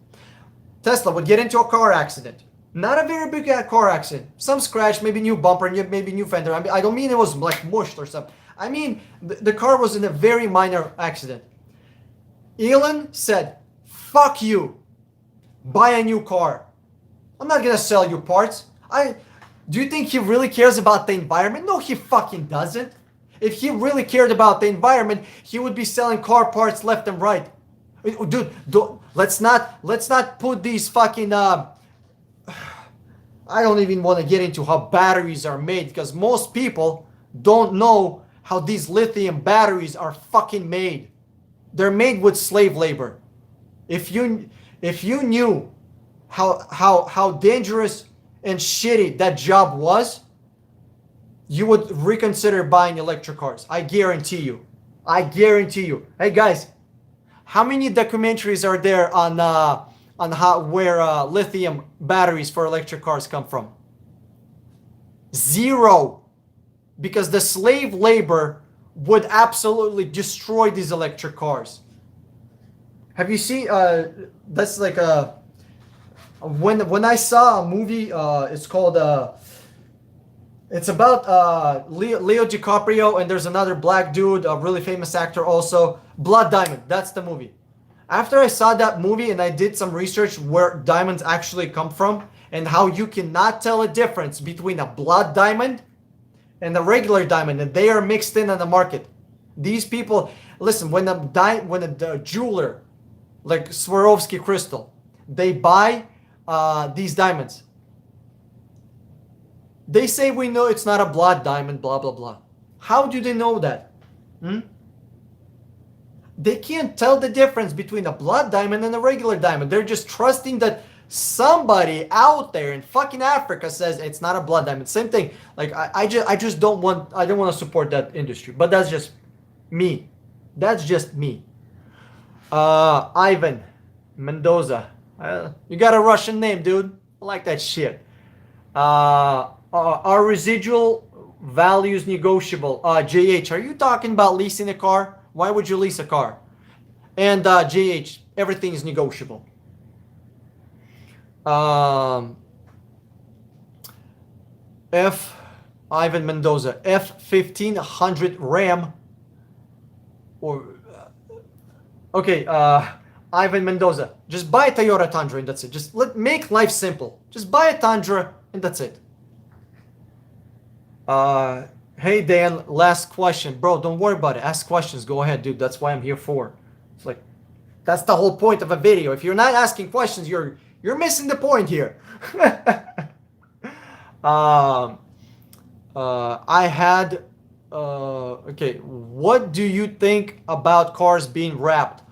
Tesla would get into a car accident. Not a very big car accident. Some scratch, maybe new bumper, maybe new fender. I don't mean it was like mushed or something. I mean the car was in a very minor accident. Elon said, fuck you. Buy a new car. I'm not gonna sell you parts. Do you think he really cares about the environment? No, he fucking doesn't. If he really cared about the environment, he would be selling car parts left and right. Dude, let's not put these fucking I don't even want to get into how batteries are made, because most people don't know how these lithium batteries are fucking made. They're made with slave labor. If you knew how dangerous and shitty that job was, you would reconsider buying electric cars. I guarantee you. I guarantee you. Hey guys, how many documentaries are there on where lithium batteries for electric cars come from? Zero. Because the slave labor would absolutely destroy these electric cars. Have you seen that's like a when I saw a movie, it's called it's about Leo DiCaprio, and there's another black dude, a really famous actor also. Blood Diamond, that's the movie. After I saw that movie and I did some research where diamonds actually come from and how you cannot tell a difference between a blood diamond and a regular diamond, and they are mixed in on the market. These people, listen, when a jeweler like Swarovski Crystal, they buy these diamonds, they say, we know it's not a blood diamond, blah, blah, blah. How do they know that? They can't tell the difference between a blood diamond and a regular diamond. They're just trusting that somebody out there in fucking Africa says it's not a blood diamond. Same thing. Like, I just don't want to support that industry. But that's just me. That's just me. Ivan Mendoza. You got a Russian name, dude. I like that shit. Are residual values negotiable? JH, are you talking about leasing a car? Why would you lease a car? And JH, everything is negotiable. Ivan Mendoza, F1500 Ram, or okay, Ivan Mendoza, just buy a Toyota Tundra and that's it. Just make life simple. Just buy a Tundra and that's it. Hey Dan, last question. Bro, don't worry about it. Ask questions. Go ahead, dude. That's why I'm here for. It's like, that's the whole point of a video. If you're not asking questions, you're missing the point here. I had okay, what do you think about cars being wrapped?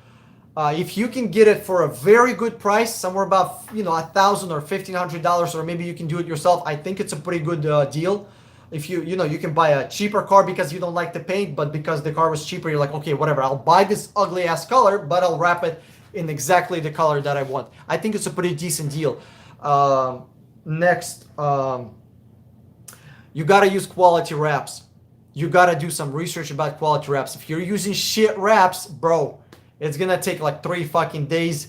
If you can get it for a very good price, somewhere about $1,000 or $1,500, or maybe you can do it yourself, I think it's a pretty good deal. If you can buy a cheaper car because you don't like the paint, but because the car was cheaper, you're like, okay, whatever, I'll buy this ugly ass color, but I'll wrap it in exactly the color that I want. I think it's a pretty decent deal. Next, you gotta use quality wraps. You gotta do some research about quality wraps. If you're using shit wraps, bro, it's gonna take like 3 fucking days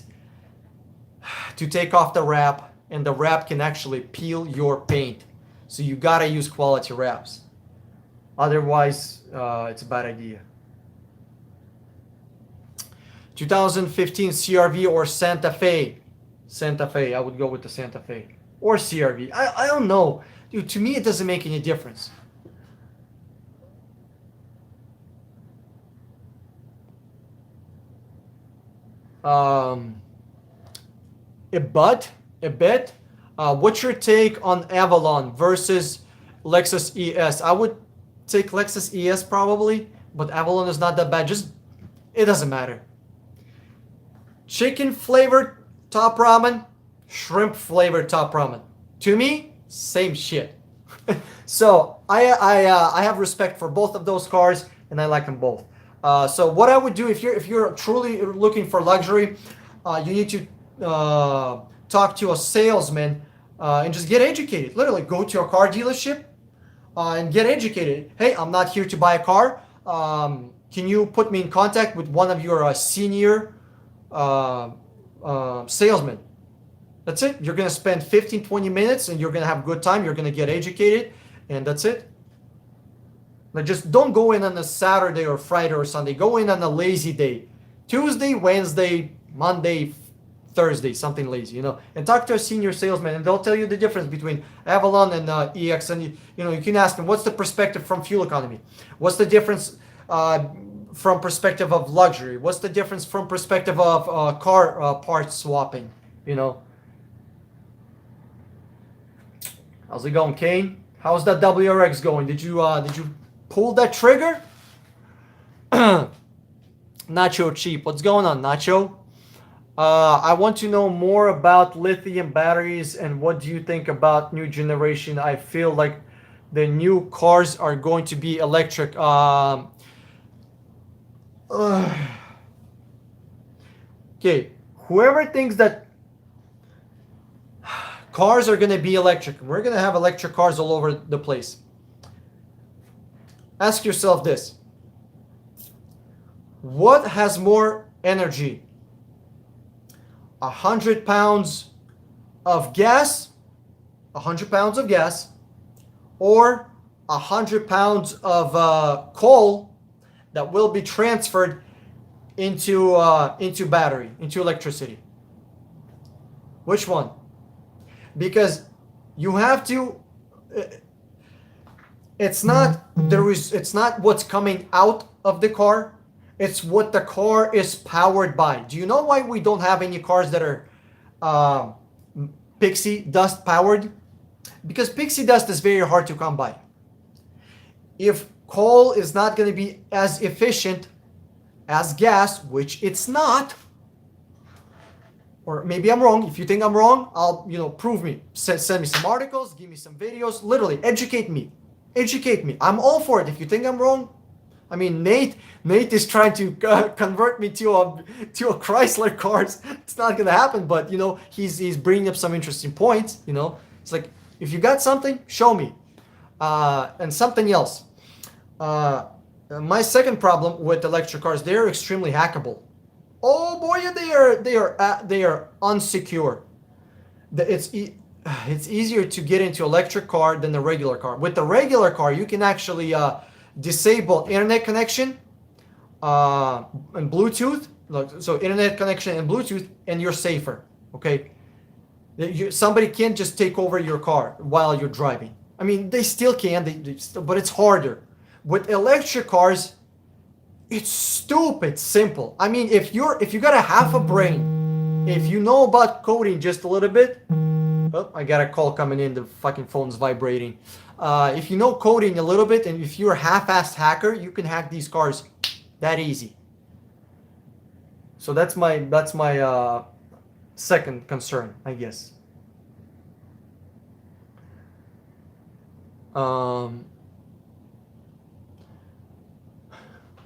to take off the wrap, and the wrap can actually peel your paint. So you gotta use quality wraps. Otherwise, it's a bad idea. 2015 CRV or Santa Fe? Santa Fe. I would go with the Santa Fe. Or CRV. I don't know. Dude, to me, it doesn't make any difference. A bit. What's your take on Avalon versus Lexus ES? I would take Lexus ES probably, but Avalon is not that bad. It doesn't matter. Chicken flavored top ramen, shrimp flavored top ramen. To me, same shit. So I have respect for both of those cars, and I like them both. So what I would do if you're truly looking for luxury, you need to talk to a salesman and just get educated. Literally, go to a car dealership and get educated. Hey, I'm not here to buy a car. Can you put me in contact with one of your senior salesmen? That's it. You're going to spend 15-20 minutes and you're going to have a good time. You're going to get educated, and that's it. Like, just don't go in on a Saturday or Friday or Sunday. Go in on a lazy day. Tuesday, Wednesday, Monday, Thursday, something lazy, and talk to a senior salesman, and they'll tell you the difference between Avalon and EX. And you can ask them, what's the perspective from fuel economy? What's the difference from perspective of luxury? What's the difference from perspective of car parts swapping? How's it going, Kane? How's that WRX going? Did you pull that trigger? Nacho Cheap, what's going on, Nacho? I want to know more about lithium batteries and what do you think about new generation? I feel like the new cars are going to be electric. Okay, whoever thinks that cars are going to be electric, we're going to have electric cars all over the place. Ask yourself this. What has more energy? 100 pounds of gas, 100 pounds of gas, or 100 pounds of coal that will be transferred into battery, into electricity? Which one? Because you have to. It's not what's coming out of the car. It's what the car is powered by. Do you know why we don't have any cars that are pixie dust powered? Because pixie dust is very hard to come by. If coal is not going to be as efficient as gas, which it's not, or maybe I'm wrong. If you think I'm wrong, I'll prove me. Send me some articles, give me some videos. Literally, educate me. Educate me. I'm all for it. If you think I'm wrong, I mean, Nate is trying to convert me to a Chrysler cars. It's not gonna happen, but he's bringing up some interesting points. It's like, if you got something, show me. And something else. My second problem with electric cars, they're extremely hackable. Oh boy, they are unsecure. It's easier to get into electric car than the regular car. With the regular car, you can actually disable internet connection and Bluetooth. So internet connection and Bluetooth, and you're safer. Okay, somebody can't just take over your car while you're driving. I mean, they still can, but it's harder. With electric cars, it's stupid simple. I mean, if you got a half a brain, if you know about coding just a little bit. Oh, I got a call coming in. The fucking phone's vibrating. If you know coding a little bit, and if you're a half-assed hacker, you can hack these cars that easy. So that's my second concern, I guess.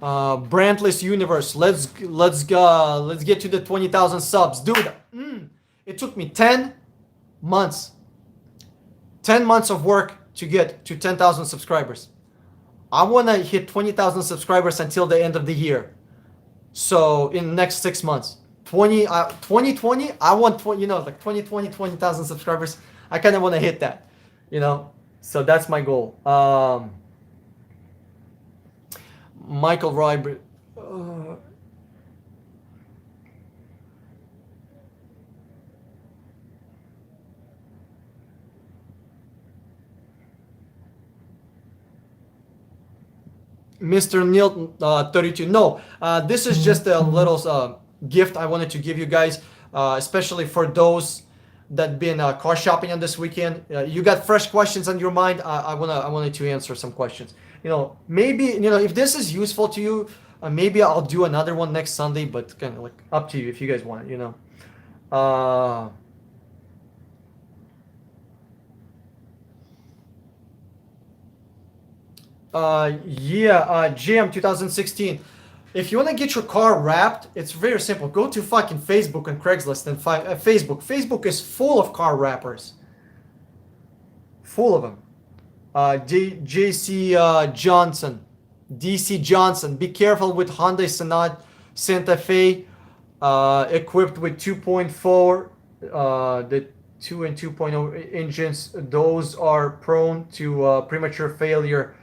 Brandless Universe. Let's get to the 20,000 subs, dude. It took me 10 months. 10 months of work to get to 10,000 subscribers. I want to hit 20,000 subscribers until the end of the year. So in the next 6 months, 2020, I want 20, like 2020, 20,000 subscribers. I kind of want to hit that, So that's my goal. Michael Roy. Mr. Neil 32. No, this is just a little gift I wanted to give you guys, especially for those that been car shopping on this weekend. You got fresh questions on your mind. I wanted to answer some questions. Maybe if this is useful to you, maybe I'll do another one next Sunday. But kind of like up to you if you guys want it. GM 2016. If you want to get your car wrapped, it's very simple. Go to fucking Facebook and Craigslist and find Facebook. Facebook is full of car wrappers. Full of them. JC Johnson. DC Johnson. Be careful with Hyundai Sonata Santa Fe. Equipped with 2.4. The 2 and 2.0 engines. Those are prone to premature failure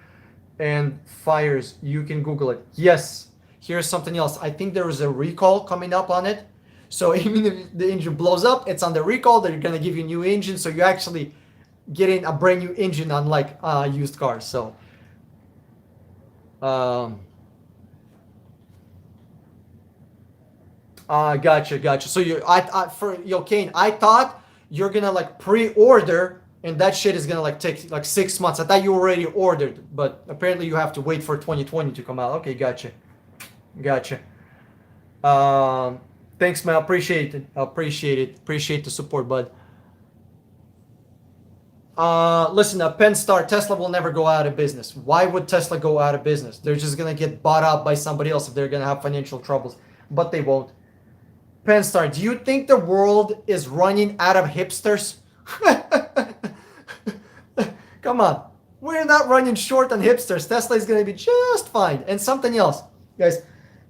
and fires. You can Google it. Yes. Here's something else. I think there is a recall coming up on it. So even if the engine blows up, it's on the recall. They're going to give you a new engine. So you're actually getting a brand new engine unlike used cars. So gotcha. So Kane, I thought you're going to like pre-order and that shit is going to take 6 months. I thought you already ordered, but apparently you have to wait for 2020 to come out. Okay, gotcha. Thanks, man. Appreciate it. Appreciate the support, bud. Listen, Penn Tesla will never go out of business. Why would Tesla go out of business? They're just gonna get bought out by somebody else if they're gonna have financial troubles, but they won't. Penn do you think the world is running out of hipsters? Come on, we're not running short on hipsters. Tesla is gonna be just fine. And something else, guys.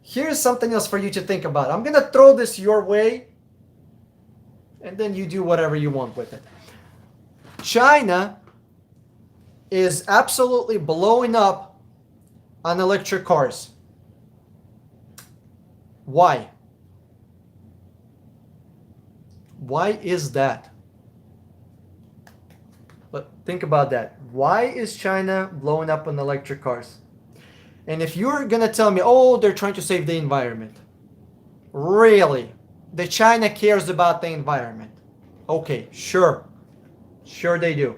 Here's something else for you to think about. I'm going to throw this your way, and then you do whatever you want with it. China is absolutely blowing up on electric cars. Why? Why is that? But think about that. Why is China blowing up on electric cars? And if you're going to tell me, oh, they're trying to save the environment. Really? The China cares about the environment. Okay, sure. Sure they do.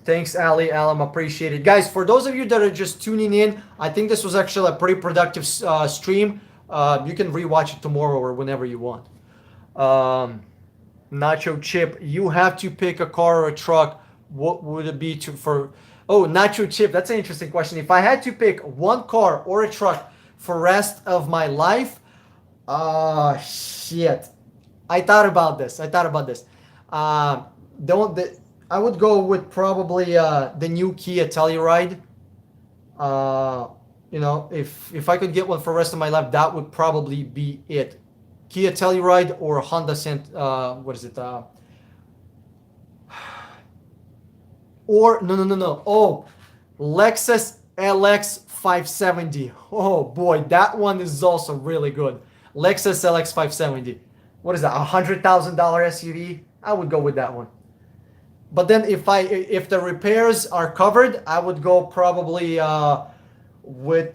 Thanks, Ali. Alam, appreciate it. Guys, for those of you that are just tuning in, I think this was actually a pretty productive stream. You can rewatch it tomorrow or whenever you want. Nacho Chip, you have to pick a car or a truck. What would it be Nacho Chip, that's an interesting question. If I had to pick one car or a truck for rest of my life, shit. I thought about this. I would go with probably the new Kia Telluride. If I could get one for the rest of my life, that would probably be it. Kia Telluride or Honda Lexus LX 570. Oh boy, that one is also really good. Lexus LX 570. What is that? $100,000 SUV? I would go with that one. But then if the repairs are covered, I would go probably with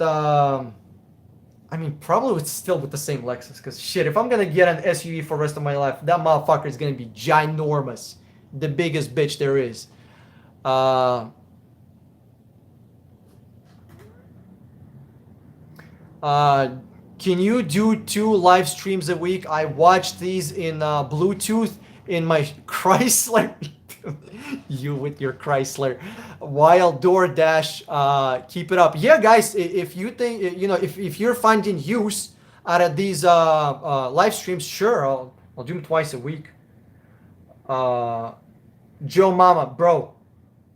still with the same Lexus, because shit, if I'm gonna get an SUV for the rest of my life, that motherfucker is gonna be ginormous, the biggest bitch there is. Can you do 2 live streams a week? I watch these in Bluetooth in my Chrysler. You with your Chrysler. Wild DoorDash, keep it up. Yeah, guys, if you think, if you're finding use out of these live streams, sure, I'll do them twice a week. Uh, Joe Mama, bro,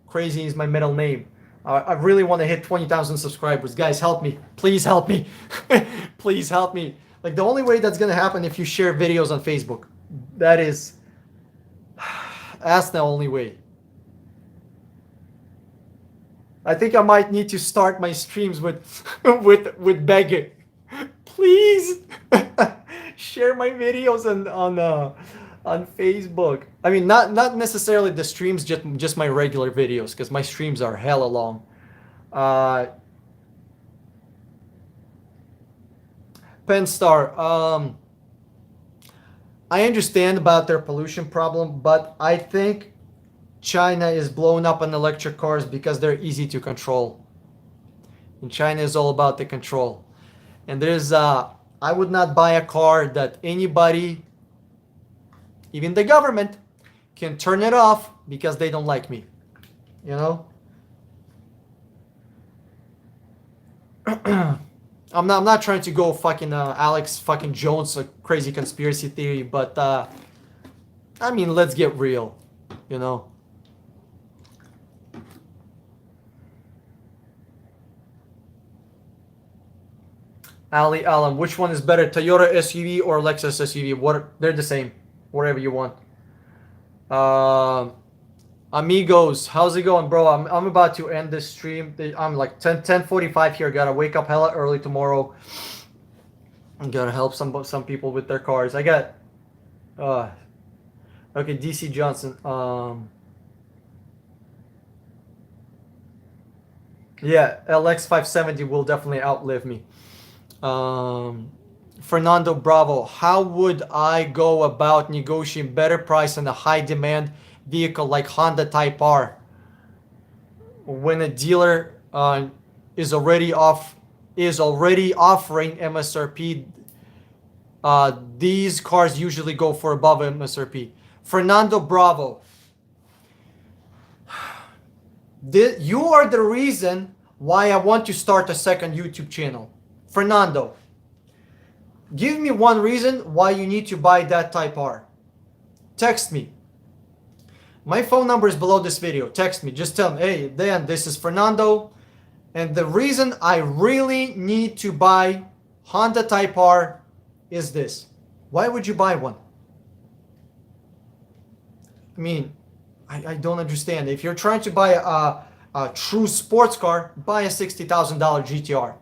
crazy is my middle name. I really want to hit 20,000 subscribers. Guys, help me. Please help me. Please help me. Like, the only way that's going to happen if you share videos on Facebook. That's the only way. I think I might need to start my streams with with begging. Please share my videos on Facebook. I mean, not necessarily the streams, just my regular videos, because my streams are hella long. Penstar, I understand about their pollution problem, but I think China is blowing up on electric cars because they're easy to control. And China is all about the control. And I would not buy a car that anybody, even the government, can turn it off because they don't like me. You know? I'm not trying to go fucking Alex fucking Jones, a crazy conspiracy theory, but I mean, let's get real, you know. Ali Alam, which one is better, Toyota SUV or Lexus SUV? They're the same, whatever you want. Amigos, how's it going, bro? I'm about to end this stream. I'm like 10:45 here. Gotta wake up hella early tomorrow. I gotta help some people with their cars. I got okay, DC Johnson. Yeah, LX 570 will definitely outlive me. Fernando Bravo, how would I go about negotiating better price on a high demand vehicle like Honda Type R when a dealer is already offering MSRP? These cars usually go for above MSRP. Fernando Bravo, you are the reason why I want to start a second YouTube channel. Fernando, give me one reason why you need to buy that Type R. Text me. My phone number is below this video. Text me. Just tell me, hey, Dan, this is Fernando. And the reason I really need to buy Honda Type R is this. Why would you buy one? I mean, I don't understand. If you're trying to buy a true sports car, buy a $60,000 GTR.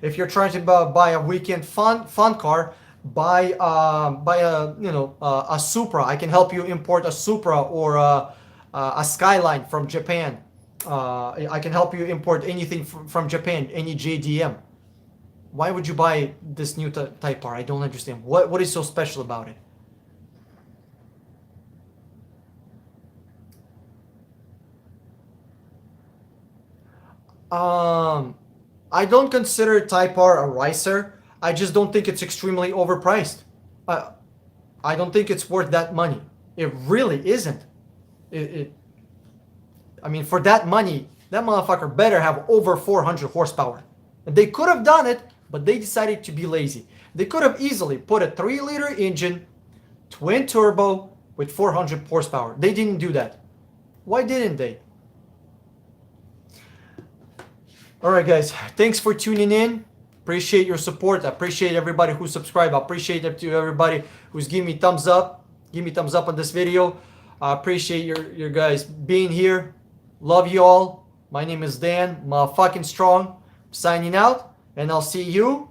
If you're trying to buy a weekend fun car, buy a Supra. I can help you import a Supra or a Skyline from Japan. I can help you import anything from Japan, any JDM. Why would you buy this new Type R? I don't understand. What is so special about it? I don't consider Type R a ricer. I just don't think it's extremely overpriced. I don't think it's worth that money. It really isn't. I mean, for that money, that motherfucker better have over 400 horsepower. And they could have done it, but they decided to be lazy. They could have easily put a 3-liter engine, twin turbo with 400 horsepower. They didn't do that. Why didn't they? All right, guys. Thanks for tuning in. Appreciate your support. I appreciate everybody who subscribed. I appreciate everybody who's giving me thumbs up. Give me thumbs up on this video. I appreciate your guys being here. Love you all. My name is Dan. Motherfucking strong. Signing out, and I'll see you